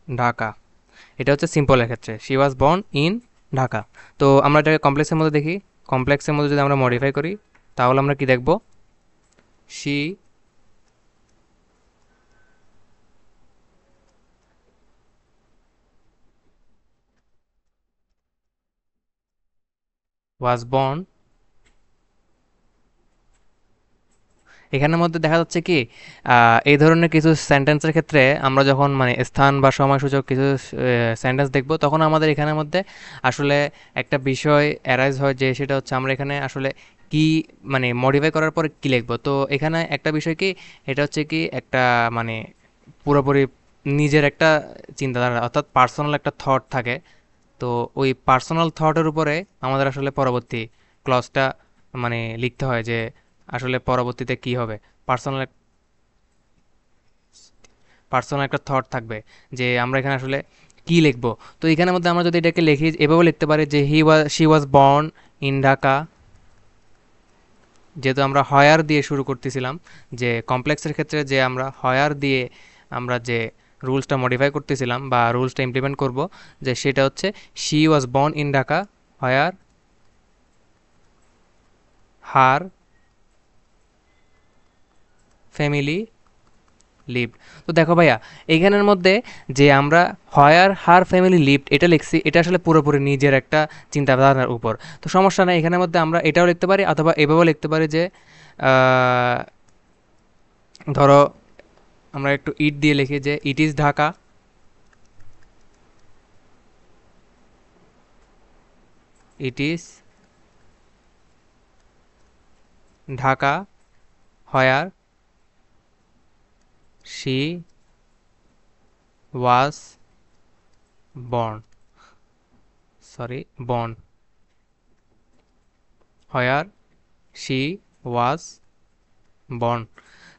Dhaka. এটা হচ্ছে সিম্পলের ক্ষেত্রে she was born in Dhaka. তো আমরা এটাকে কমপ্লেক্সের মধ্যে দেখি, কমপ্লেক্সের মধ্যে যদি আমরা মডিফাই করি তাহলে আমরা কি দেখব, শি ওয়াজ বর্ন, এখানের মধ্যে দেখা যাচ্ছে কি এই ধরনের কিছু সেন্টেন্সের ক্ষেত্রে আমরা যখন মানে স্থান বা সময়সূচক কিছু সেন্টেন্স দেখব তখন আমাদের এখানের মধ্যে আসলে একটা বিষয় অ্যারাইজ হয় যে সেটা হচ্ছে আমরা এখানে আসলে কি মানে মডিফাই করার পরে কি লিখবো। তো এখানে একটা বিষয় কি এটা হচ্ছে কি একটা মানে পুরোপুরি নিজের একটা চিন্তাধারা অর্থাৎ পার্সোনাল একটা থট থাকে। তো ওই পার্সোনাল থটের উপরে আমাদের আসলে পরবর্তী ক্লজটা মানে লিখতে হয় যে আসলে পরবর্তীতে কি হবে। পার্সোনাল পার্সোনাল একটা থট থাকবে যে আমরা এখানে আসলে কি লিখবো। তো এখানের মধ্যে আমরা যদি এটাকে লিখি এভাবে লিখতে পারি যে she was born in Dhaka. যেহেতু আমরা হয়ার দিয়ে শুরু করতেছিলাম, যে কমপ্লেক্সের ক্ষেত্রে যে আমরা হয়ার দিয়ে আমরা যে রুলসটা মডিফাই করতেছিলাম বা রুলসটা ইমপ্লিমেন্ট করব, যে সেটা হচ্ছে she was born in Dhaka হয়ার হার ফ্যামিলি লিভড। তো দেখো ভাইয়া এইখানের মধ্যে যে আমরা হয়ার হার ফ্যামিলি লিভড এটা লিখছি, এটা আসলে পুরোপুরি নিজের একটা চিন্তাধারণার উপর। তো সমস্যা নাই, এখানের মধ্যে আমরা এটাও লিখতে পারি অথবা এভাবেও লিখতে পারি যে আহ, ধরো আমরা একটু ইট দিয়ে লিখি যে it is Dhaka, it is Dhaka where she was born, sorry born where she was born.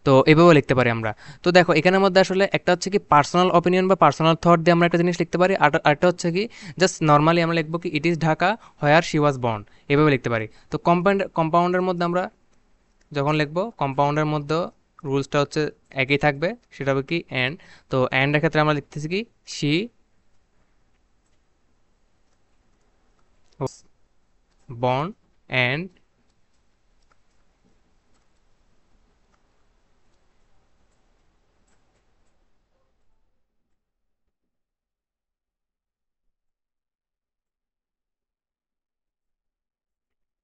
তো এভাবেও লিখতে পারি আমরা। তো দেখো এখানের মধ্যে আসলে একটা হচ্ছে কি পার্সোনাল অপিনিয়ন বা পার্সোনাল থট দিয়ে আমরা একটা জিনিস লিখতে পারি, আর আরেকটা হচ্ছে কি জাস্ট নর্মালি আমরা লিখবো কি it is Dhaka where she was born, এভাবে লিখতে পারি। তো কম্পাউন্ডের মধ্যে আমরা যখন লিখবো কম্পাউন্ডের মধ্যে রুলসটা হচ্ছে একই থাকবে, সেটা হবে কি অ্যান্ড। তো অ্যান্ডের ক্ষেত্রে আমরা লিখতেছি কি she born and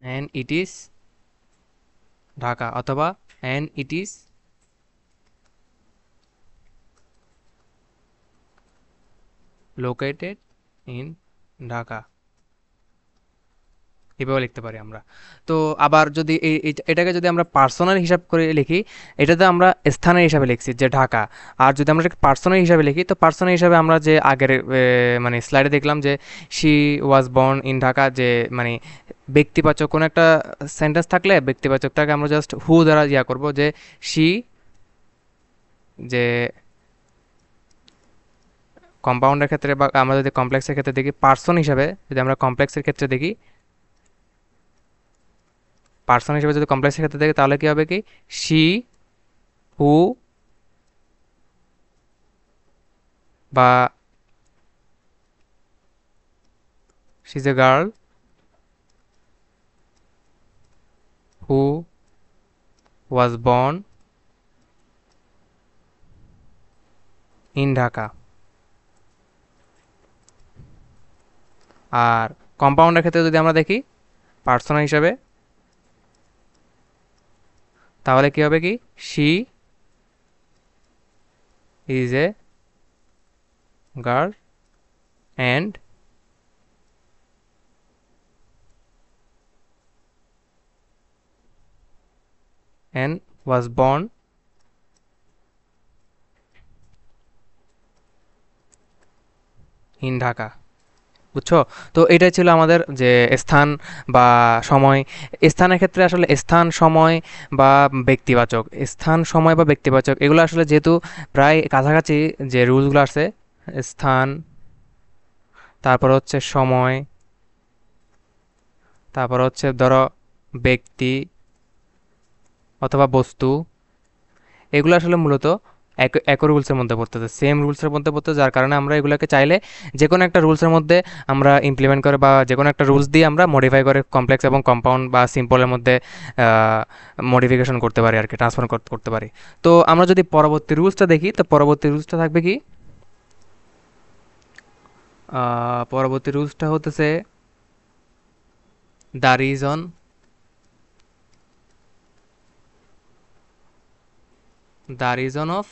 and it is Dhaka অথবা and it is located in Dhaka. এভাবে লিখতে পারি আমরা। তো আবার যদি এটাকে যদি আমরা পার্সোনাল হিসাব করে লিখি, এটাতে আমরা স্থানের হিসাবে লিখছি যে ঢাকা। আর যদি আমরা পার্সোনাল হিসাবে লিখি, তো পার্সোনাল হিসাবে আমরা যে আগের মানে স্লাইডে দেখলাম যে she was born in Dhaka, যে মানে ব্যক্তিবাচক কোনো একটা সেন্টেন্স থাকলে ব্যক্তিবাচকটাকে আমরা জাস্ট হু দ্বারা ইয়া করব, যে শি, যে কম্পাউন্ডের ক্ষেত্রে বা আমরা যদি কমপ্লেক্সের ক্ষেত্রে দেখি, পার্সন হিসাবে যদি আমরা কমপ্লেক্সের ক্ষেত্রে দেখি, পার্সন হিসেবে যদি কমপ্লেক্সের ক্ষেত্রে দেখি, তাহলে কি হবে কি, শি, হু, বা she is a girl who was born in Dhaka. আর কম্পাউন্ডের ক্ষেত্রে যদি আমরা দেখি পার্সন হিসাবে, তাহলে কি হবে কি, she is a girl and was born in Dhaka. বুঝছো? তো এটাই ছিল আমাদের যে স্থান বা সময়। স্থানের ক্ষেত্রে আসলে স্থান, সময় বা ব্যক্তিবাচক, স্থান, সময় বা ব্যক্তিবাচক এগুলো আসলে যেহেতু প্রায় কাছাকাছি, যে রুলসগুলো আছে, স্থান, তারপর হচ্ছে সময়, তারপর হচ্ছে ধরো ব্যক্তি অথবা বস্তু, এগুলো আসলে মূলত এক রুলসের মধ্যে পড়তেছে, সেম রুলসের মধ্যে পড়তেছে, যার কারণে আমরা এগুলোকে চাইলে যে কোনো একটা রুলসের মধ্যে আমরা ইমপ্লিমেন্ট করে বা যে কোনো একটা রুলস দিয়ে আমরা মডিফাই করে কমপ্লেক্স এবং কম্পাউন্ড বা সিম্পলের মধ্যে মডিফিকেশন করতে পারি আর কি, ট্রান্সফার করতে পারি। তো আমরা যদি পরবর্তী রুলসটা দেখি, তো পরবর্তী রুলসটা থাকবে কি, পরবর্তী রুলসটা হতেছে the reason, the reason of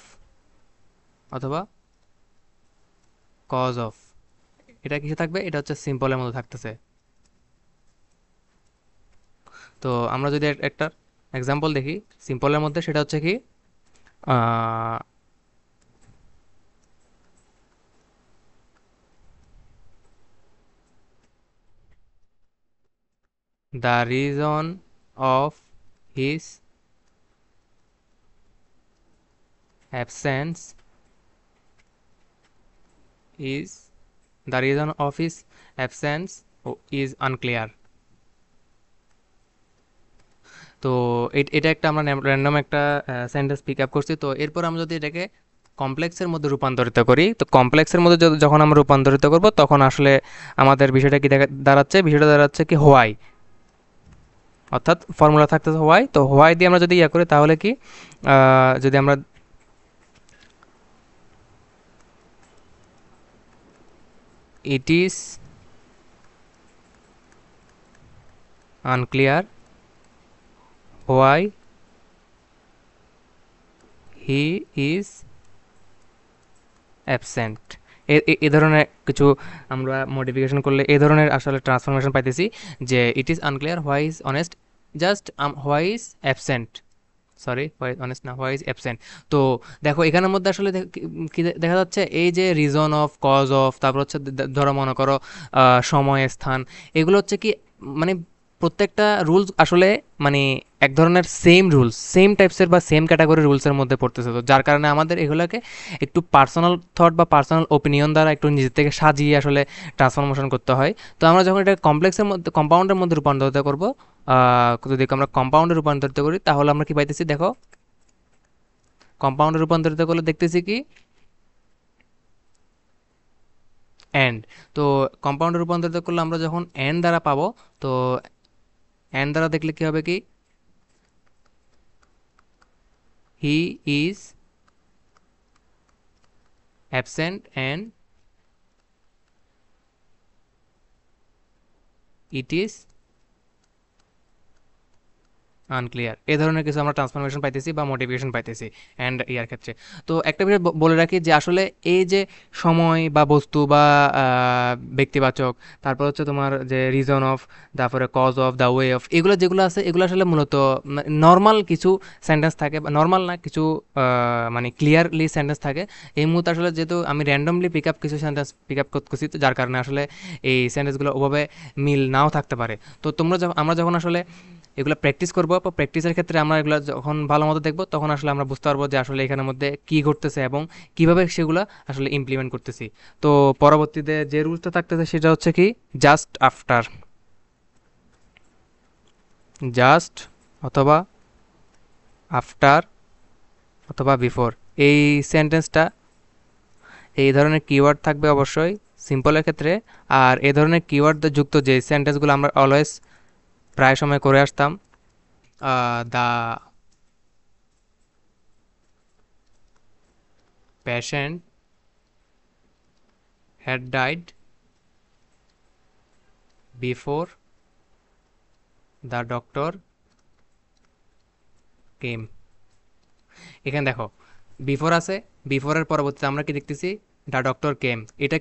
অথবা কজ অফ। এটা কিসে থাকবে? এটা হচ্ছে সিম্পলের মধ্যে থাকতেছে। তো আমরা যদি একটা এক্সাম্পল দেখি সিম্পলের মধ্যে, সেটা হচ্ছে কি, the reason of his absence is the reason of his absence is unclear। তো এটা একটা আমরা র্যান্ডম একটা সেন্টেন্স পিক আপ করছি। তো এরপর আমরা যদি এটাকে কমপ্লেক্সের মধ্যে রূপান্তরিত করি, তো কমপ্লেক্সের মধ্যে যখন আমরা রূপান্তরিত করব, তখন আসলে আমাদের বিষয়টা কি দাঁড়াচ্ছে, বিষয়টা দাঁড়াচ্ছে কি, হোয়াই, অর্থাৎ ফর্মুলা থাকতেছে হোয়াই। তো হোয়াই দিয়ে আমরা যদি ইয়া করি, তাহলে কি, যদি আমরা it is unclear why he is absent, এ ধরনের কিছু আমরা মডিফিকেশন করলে এই ধরনের আসলে ট্রান্সফরমেশন পাইতেছি, যে it is unclear why is honest, just why is absent, sorry why honest না, হোয়াই ইজ অ্যাবসেন্ট। তো দেখো এখানের মধ্যে আসলে কি দেখা যাচ্ছে, এই যে রিজন অফ, কজ অফ, তারপর হচ্ছে ধরো মনে করো সময়, স্থান, এগুলো হচ্ছে কি, মানে প্রত্যেকটা রুলস আসলে মানে এক ধরনের সেম রুলস, সেম টাইপসের বা সেম ক্যাটাগরি রুলসের মধ্যে পড়তেছে। তো যার কারণে আমাদের এগুলোকে একটু পার্সোনাল থট বা পার্সোনাল ওপিনিয়ন দ্বারা একটু নিজের থেকে সাজিয়ে আসলে ট্রান্সফরমেশন করতে হয়। তো আমরা যখন এটা কমপ্লেক্সের মধ্যে, কম্পাউন্ডের মধ্যে রূপান্তরিত করবো, যদি আমরা কম্পাউন্ডে রূপান্তরিত করি, তাহলে আমরা কি পাইতেছি দেখো, কম্পাউন্ডে রূপান্তরিত করলে দেখতেছি কি, এন্ড। তো কম্পাউন্ডে রূপান্তরিত করলে আমরা যখন এন্ড দ্বারা পাবো, তো এন্ড দ্বারা দেখলে কি হবে কি, he is absent and it is unclear, এই ধরনের কিছু আমরা ট্রান্সফরমেশন পাইতেছি বা মোটিভেশন পাইতেছি অ্যান্ড ইয়ার ক্ষেত্রে। তো একটা বিষয় বলে রাখি যে আসলে এই যে সময় বা বস্তু বা ব্যক্তিবাচক, তারপর হচ্ছে তোমার যে রিজন অফ, তারপরে cause of, the way of, এগুলো যেগুলো আছে এগুলো আসলে মূলত নর্মাল কিছু সেন্টেন্স থাকে, বা নর্মাল না, কিছু মানে ক্লিয়ারলি সেন্টেন্স থাকে। এই মুহূর্তে আসলে যেহেতু আমি র্যান্ডমলি পিক আপ কিছু সেন্টেন্স পিক আপ করতেছি, তো যার কারণে আসলে এই সেন্টেন্সগুলো ওভাবে মিল নাও থাকতে পারে। তো তোমরা যখন, আমরা যখন আসলে এগুলো প্র্যাকটিস করবো, বা প্র্যাকটিসের ক্ষেত্রে আমরা এগুলো যখন ভালো মতো দেখবো, তখন আসলে আমরা বুঝতে পারবো যে আসলে এখানের মধ্যে কী ঘটতেছে এবং কিভাবে সেগুলো আসলে ইমপ্লিমেন্ট করতেছি। তো পরবর্তীতে যে রুলসটা থাকতেছে সেটা হচ্ছে কি, জাস্ট আফটার, জাস্ট অথবা আফটার অথবা বিফোর, এই সেন্টেন্সটা এই ধরনের কিওয়ার্ড থাকবে অবশ্যই সিম্পলের ক্ষেত্রে। আর এই ধরনের কিওয়ার্ড যুক্ত যে সেন্টেন্সগুলো আমরা অলওয়েজ প্রায় সময় করে আসতাম, the patient had died before the doctor কেম। এখানে দেখো বিফোর আছে, বিফোরের পরবর্তীতে আমরা কি দেখতেছি, দ্য ডক্টর কেম। এটা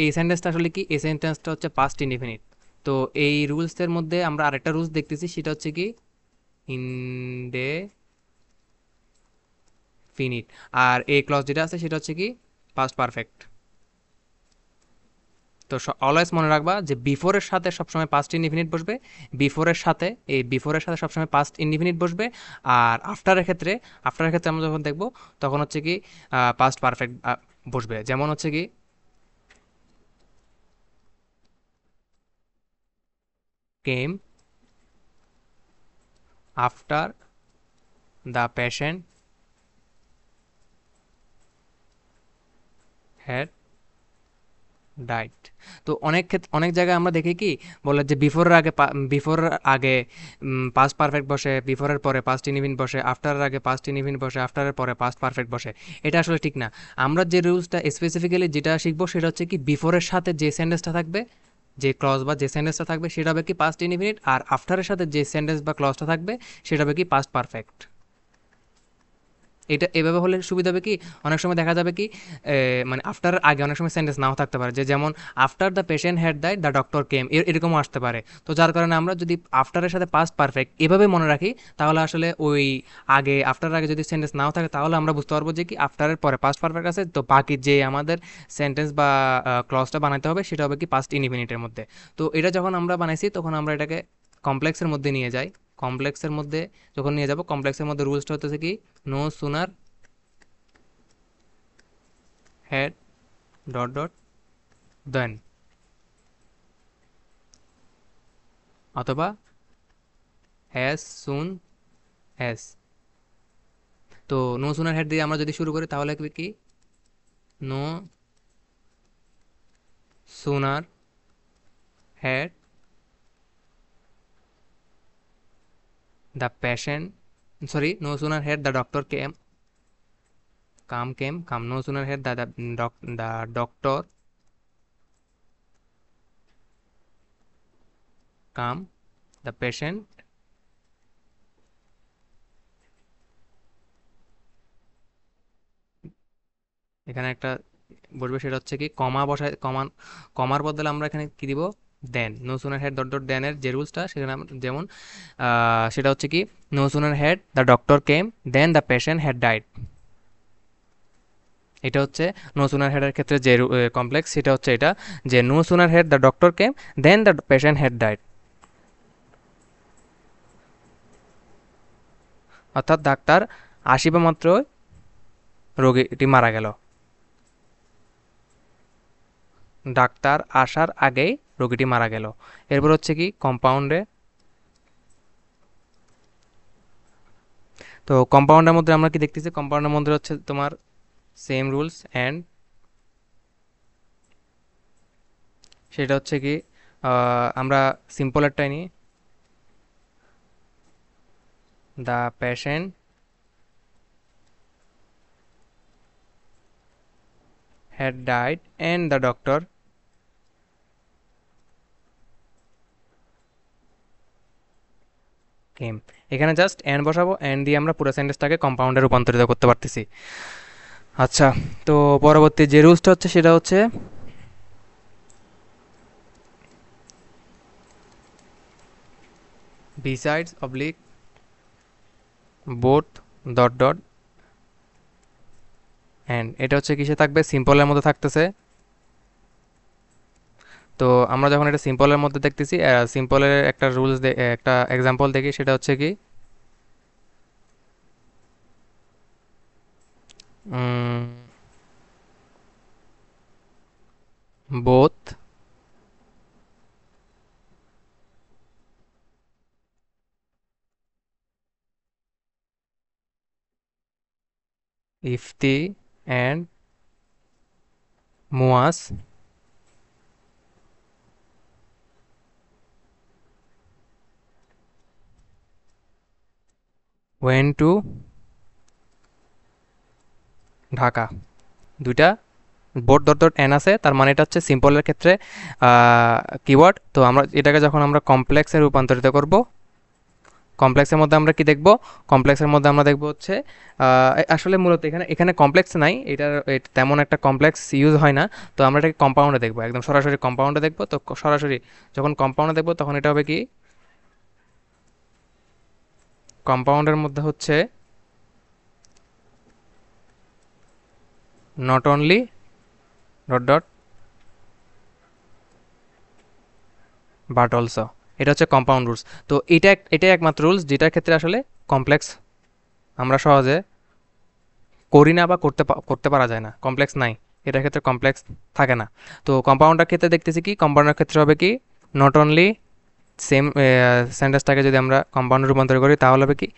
এই সেন্টেন্সটা আসলে কি, এই সেন্টেন্সটা হচ্ছে পাস্ট ইনডিফিনিট। তো এই রুলসের মধ্যে আমরা আরেকটা রুলস দেখতেছি, সেটা হচ্ছে কি ইনডেফিনিট। আর এই ক্লজ যেটা আছে সেটা হচ্ছে কি পাস্ট পারফেক্ট। তো অলওয়েজ মনে রাখবা যে বিফোরের সাথে সবসময় পাস্ট ইনডিফিনিট বসবে, বিফোরের সাথে, এই বিফোরের সাথে সবসময় পাস্ট ইনডিফিনিট বসবে। আর আফটারের ক্ষেত্রে আমরা যখন দেখব, তখন হচ্ছে কি পাস্ট পারফেক্ট বসবে। যেমন হচ্ছে কি কেম আফটার দ্য পেশেন্ট হ্যাড ডাইট। তো অনেক ক্ষেত্রে, অনেক জায়গায় আমরা দেখি কি বলে যে বিফোরের আগে পাস্ট পারফেক্ট বসে, বিফোরের পরে পাস্ট ইনডিফিনিট বসে, আফটারের আগে পাস্ট ইনডিফিনিট বসে, আফটারের পরে পাস্ট পারফেক্ট বসে। এটা আসলে ঠিক না। আমরা যে রুলসটা স্পেসিফিক্যালি যেটা শিখবো সেটা হচ্ছে কি, বিফোরের সাথে যে সেন্টেন্সটা থাকবে, যে ক্লজ বা যে সেন্টেন্সটা থাকবে সেটা হবে কি পাস্ট ইনডিফিনিট, আর আফটারের সাথে যে সেন্টেন্স বা ক্লজটা থাকবে সেটা হবে কি পাস্ট পারফেক্ট। এটা এভাবে হলে সুবিধা হবে কি, অনেক সময় দেখা যাবে কি মানে আফটার আগে অনেক সময় সেন্টেন্স নাও থাকতে পারে, যে যেমন after the patient had died the doctor কেম, এরকমও আসতে পারে। তো যার কারণে আমরা যদি আফটারের সাথে পাস্ট পারফেক্ট এভাবে মনে রাখি, তাহলে আসলে ওই আগে, আফটারের আগে যদি সেন্টেন্স নাও থাকে, তাহলে আমরা বুঝতে পারবো যে কি আফটারের পরে পাস্ট পারফেক্ট আছে, তো বাকি যে আমাদের সেন্টেন্স বা ক্লজটা বানাতে হবে সেটা হবে কি পাস্ট ইনডিফিনিটের মধ্যে। তো এটা যখন আমরা বানাইছি, তখন আমরা এটাকে কমপ্লেক্সের মধ্যে নিয়ে যাই। কমপ্লেক্সের মধ্যে যখন নিয়ে যাব, কমপ্লেক্সের মধ্যে রুলসটা হতেছে কি, no sooner had dot dot then, অথবা হ্যাজ সুন হ্যাজ। তো নো সুনার হ্যাড দিয়ে আমরা যদি শুরু করি, তাহলে কি no sooner had the patient, sorry, no sooner had the doctor came, come, no sooner had the doctor come, the patient. এখানে একটা বসবে, সেটা হচ্ছে কি কমা বসায়, কমার বদলে আমরা এখানে কি দিব, then. No sooner had dot dot দেনের যে রুলসটা, সেখানে যেমন সেটা হচ্ছে কি, no sooner had the doctor came then the patient had died. এটা হচ্ছে নো সুনার হেডের ক্ষেত্রে যে কমপ্লেক্স, সেটা হচ্ছে এটা, যে no sooner had the doctor came then the patient had died. অর্থাৎ ডাক্তার আসিবা মাত্র রোগীটি মারা গেল, ডাক্তার আসার আগেই রোগীটি মারা গেল। এরপর হচ্ছে কি কম্পাউন্ডে। তো কম্পাউন্ডের মধ্যে আমরা কি দেখতেছি, কম্পাউন্ডের মধ্যে হচ্ছে তোমার সেম রুলস অ্যান্ড, সেটা হচ্ছে কি আমরা সিম্পলেরটাই নিই, the patient had died and the doctor কেম। এখানে জাস্ট অ্যান্ড বসাবো, অ্যান্ড দিয়ে আমরা পুরো সেন্টেন্সটাকে কম্পাউন্ডে রূপান্তরিত করতে পারতেছি। আচ্ছা, তো পরবর্তী যে রুলসটা হচ্ছে সেটা হচ্ছে besides oblique both dot dot and. এটা হচ্ছে কিসে থাকবে? সিম্পলের মধ্যে থাকতেছে। তো আমরা যখন এটা সিম্পলের মধ্যে দেখতেছি, সিম্পলের একটা রুলস, একটা এক্সাম্পল দেখি, সেটা হচ্ছে কি both Ifti and Muaz went to Dhaka. দুইটা বোর্ড ডট ডট এন আছে, তার মানে এটা হচ্ছে সিম্পলের ক্ষেত্রে কিওয়ার্ড। তো আমরা এটাকে যখন আমরা কমপ্লেক্সে রূপান্তরিত করব, কমপ্লেক্সের মধ্যে আমরা কি দেখব? কমপ্লেক্সের মধ্যে আমরা দেখব হচ্ছে আসলে মূলত এখানে এখানে কমপ্লেক্স নাই, এটার তেমন একটা কমপ্লেক্স ইউজ হয় না। তো আমরা এটাকে কম্পাউন্ডে দেখব, একদম সরাসরি কম্পাউন্ডে দেখব। তো সরাসরি যখন কম্পাউন্ডে দেখব তখন এটা হবে কি, কম্পাউন্ডের মধ্যে হচ্ছে not only dot dot but also. এটা হচ্ছে কম্পাউন্ড রুলস। তো এটাই একমাত্র রুলস যেটার ক্ষেত্রে আসলে কমপ্লেক্স আমরা সহজে করি না, বা করতে পারা যায় না, কমপ্লেক্স নাই, এটার ক্ষেত্রে কমপ্লেক্স থাকে না। তো কম্পাউন্ডার ক্ষেত্রে দেখতেছি কি, কম্পাউন্ডার ক্ষেত্রে হবে কি, নট অনলি সেম সেন্টেন্সটাকে যদি আমরা কম্পাউন্ডে রূপান্তর করি তাহলে হবে কি,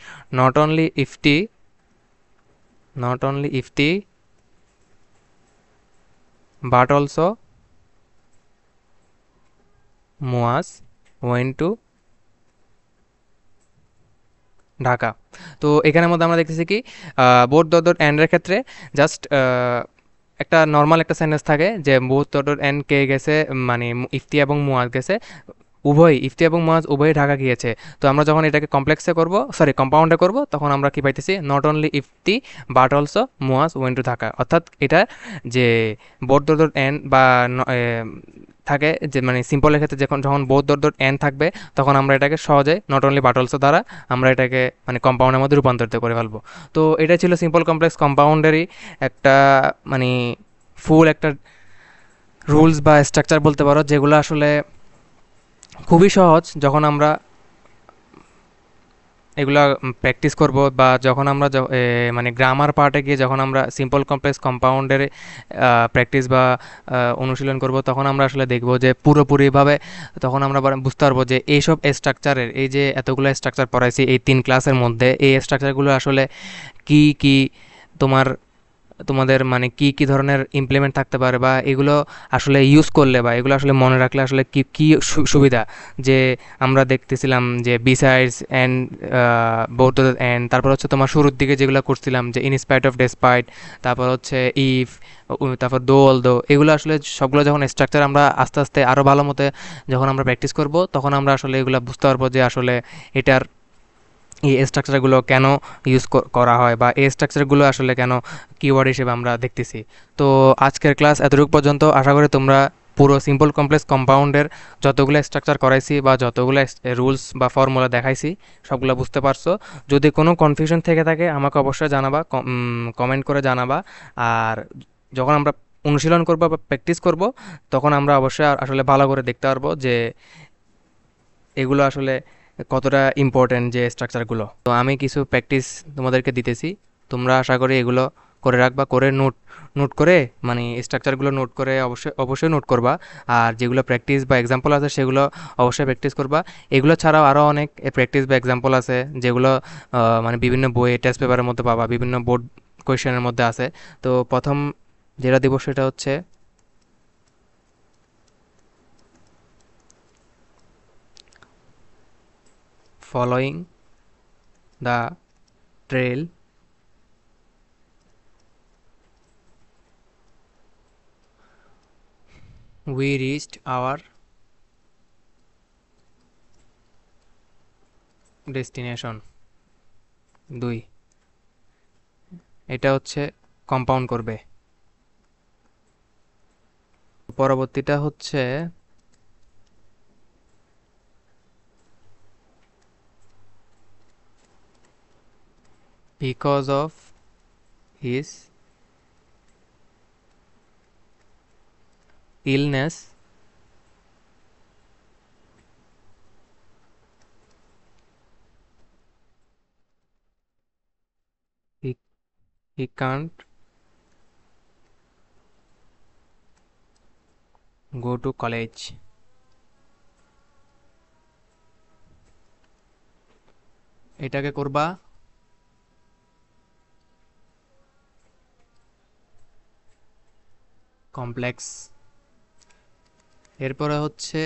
not only Ifti, not only Ifti but also Muaz went to Dhaka. তো এখানের মধ্যে আমরা দেখতেছি কি, বোথ ডট ডট অ্যান্ডের ক্ষেত্রে জাস্ট একটা নর্মাল একটা সেন্টেন্স থাকে যে বোথ ডট ডট অ্যান্ড কে গেছে, মানে ইফতি এবং মুয়াজ গেছে, উভয় ইফতি এবং মুয়াজ উভয়ই ঢাকা গিয়েছে। তো আমরা যখন এটাকে কমপ্লেক্সে করব, সরি কম্পাউন্ডে করব, তখন আমরা কি পাইতেছি, not only Ifti but also Muaz when to Dhaka. অর্থাৎ এটা যে বোথ ডট ডট এন বা থাকে, যে মানে সিম্পলের ক্ষেত্রে যখন যখন বোথ ডট ডট এন থাকবে, তখন আমরা এটাকে সহজে নট অনলি বাট অলসো দ্বারা আমরা এটাকে মানে কম্পাউন্ডের মধ্যে রূপান্তরিত করে ফেলবো। তো এটা ছিল সিম্পল কমপ্লেক্স কম্পাউন্ডেরই একটা মানে ফুল একটা রুলস বা স্ট্রাকচার বলতে পারো, যেগুলো আসলে খুবই সহজ যখন আমরা এগুলা প্র্যাকটিস করব, বা যখন আমরা মানে গ্রামার পার্টে গিয়ে যখন আমরা সিম্পল কমপ্লেক্স কম্পাউন্ডের প্র্যাকটিস বা অনুশীলন করব, তখন আমরা আসলে দেখব যে পুরোপুরিভাবে, তখন আমরা বুঝতে পারবো যে এইসব স্ট্রাকচারের, এই যে এতগুলো স্ট্রাকচার পড়াইছি এই 3 ক্লাসের মধ্যে, এই স্ট্রাকচারগুলো আসলে কি কি তোমার তোমাদের মানে কি কি ধরনের ইমপ্লিমেন্ট থাকতে পারে, বা এগুলো আসলে ইউজ করলে বা এগুলো আসলে মনে রাখলে আসলে কি কি সুবিধা। যে আমরা দেখতেছিলাম যে বিসাইডস অ্যান্ড বোথ অ্যান্ড, তারপর হচ্ছে তোমার শুরুর দিকে যেগুলো করছিলাম যে ইনস্পাইট অফ ডেসপাইট, তারপর হচ্ছে ইফ, তারপর দো অল দো, এগুলো আসলে সবগুলো যখন স্ট্রাকচার আমরা আস্তে আস্তে আরও ভালো মতো যখন আমরা প্র্যাকটিস করব, তখন আমরা আসলে এগুলো বুঝতে পারবো যে আসলে এটার এই স্ট্রাকচারগুলো কেন ইউজ করা হয়, বা এই স্ট্রাকচারগুলো আসলে কেন কিওয়ার্ড হিসেবে আমরা দেখতেছি। তো আজকের ক্লাস এতটুকু পর্যন্ত। আশা করি তোমরা পুরো সিম্পল কমপ্লেক্স কম্পাউন্ডের যতগুলো স্ট্রাকচার করাইছি বা যতগুলো রুলস বা ফর্মুলা দেখাইছি সবগুলো বুঝতে পারছো। যদি কোনো কনফিউশন থেকে থাকে আমাকে অবশ্যই জানাবা, কমেন্ট করে জানাবা। আর যখন আমরা অনুশীলন করব বা প্র্যাকটিস করব, তখন আমরা অবশ্যই আসলে ভালো করে দেখতে পারবো যে এগুলো আসলে কতটা ইম্পর্ট্যান্ট, যে স্ট্রাকচারগুলো। তো আমি কিছু প্র্যাকটিস তোমাদেরকে দিতেছি, তোমরা আশা করি এগুলো করে রাখবা, করে নোট নোট করে মানে স্ট্রাকচারগুলো নোট করে অবশ্যই অবশ্যই নোট করবা। আর যেগুলো প্র্যাকটিস বা এক্সাম্পল আছে সেগুলো অবশ্যই প্র্যাকটিস করবা। এগুলো ছাড়াও আরও অনেক প্র্যাকটিস বা এক্সাম্পল আছে যেগুলো মানে বিভিন্ন বইয়ে টেস্ট পেপারের মধ্যে পাবা, বিভিন্ন বোর্ড কোয়েশ্চেনের মধ্যে আছে। তো প্রথম যেটা দিব সেটা হচ্ছে following the trail we reached our destination 2, এটা হচ্ছে কম্পাউন্ড করবে। পরবর্তীটা হচ্ছে because of his illness he he can't go to college. এটাকে করবা কমপ্লেক্স। এরপরে হচ্ছে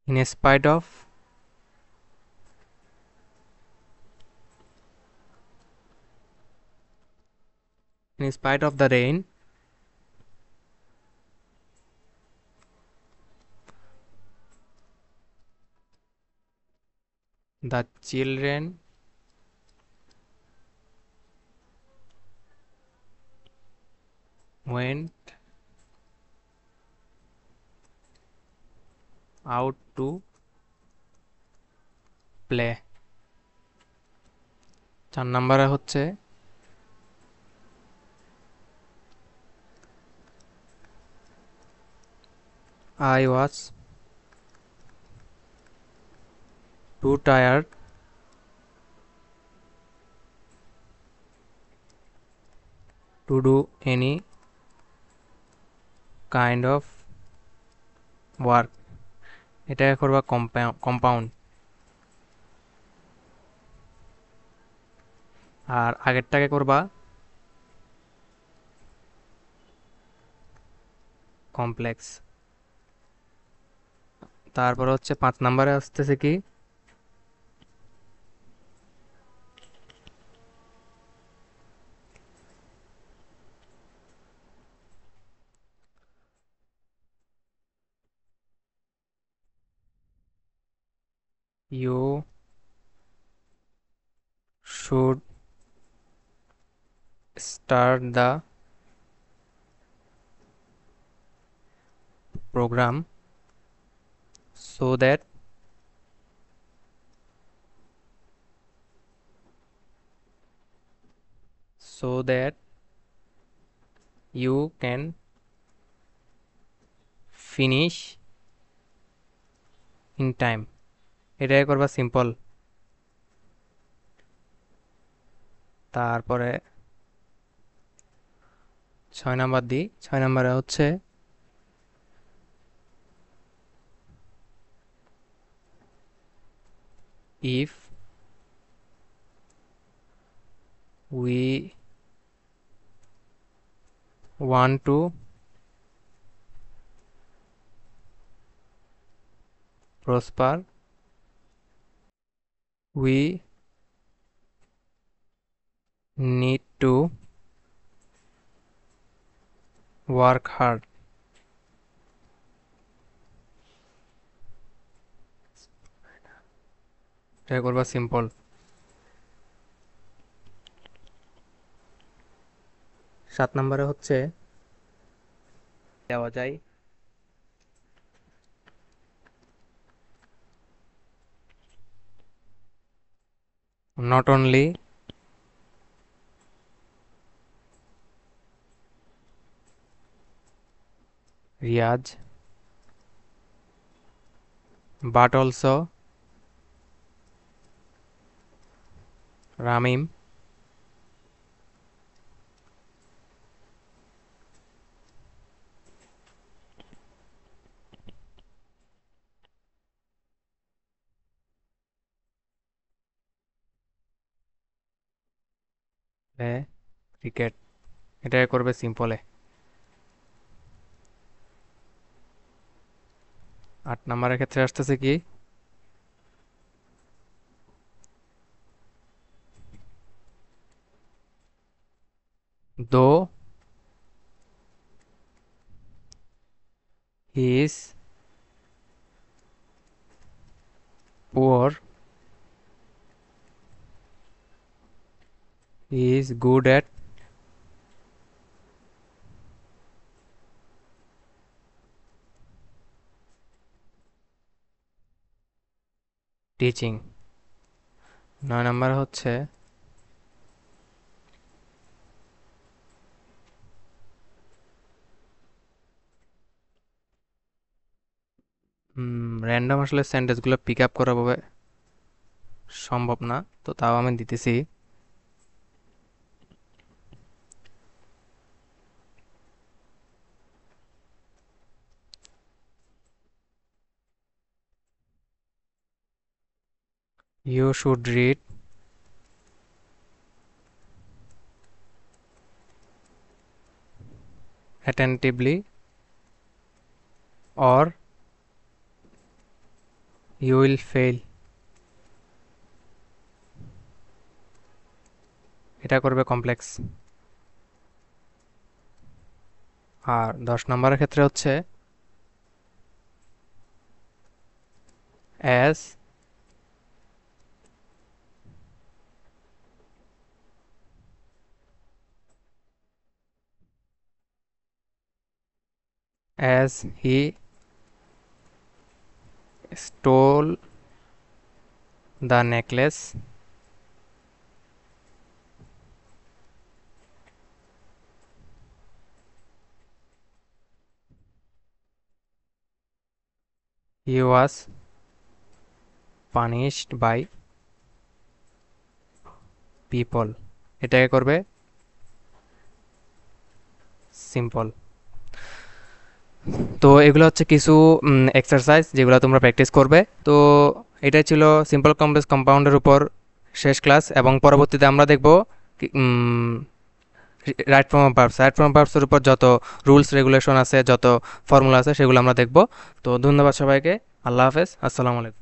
in spite of, in spite of the rain the children went out to play. 4 নম্বরে হচ্ছে I was too tired to do any kind of work. এটাকে করবা কম্পাউন্ড। আর আগেরটাকে করবা কমপ্লেক্স। তারপর হচ্ছে 5 নম্বরে আসতেছে কি you should start the programme so that so that you can finish in time। এটাই করবা সিম্পল। তারপরে 6 নম্বর দিই। 6 নম্বরে হচ্ছে if we want to prosper we need to work hard। এটা করবা সিম্পল। 7 নম্বরে হচ্ছে দেওয়া যায় not only Riyaz but also Ramim play cricket. এটাই করবে সিম্পলে। 8 নম্বরের ক্ষেত্রে আসতেছে কি দো he is poor, he is good at teaching. 9 নম্বর হচ্ছে র্যান্ডম আসলে সেন্টেন্সগুলো পিক আপ করা সম্ভব না, তো তাও আমি দিতেছি। You should read attentively or you will fail। এটা করবে কমপ্লেক্স। আর 10 নম্বরের ক্ষেত্রে হচ্ছে as he stole the necklace, he was punished by people। এটাকে করবে সিম্পল। তো এগুলো হচ্ছে কিছু এক্সারসাইজ যেগুলো তোমরা প্র্যাকটিস করবে। তো এটাই ছিল সিম্পল কমপ্লেক্স কম্পাউন্ডের উপর শেষ ক্লাস, এবং পরবর্তীতে আমরা দেখব right form of verbs. Right form of ভার্বসের উপর যত রুলস রেগুলেশন আছে, যত ফর্মুলা আছে, সেগুলো আমরা দেখব। তো ধন্যবাদ সবাইকে। আল্লাহ হাফেজ, আসসালামু আলাইকুম।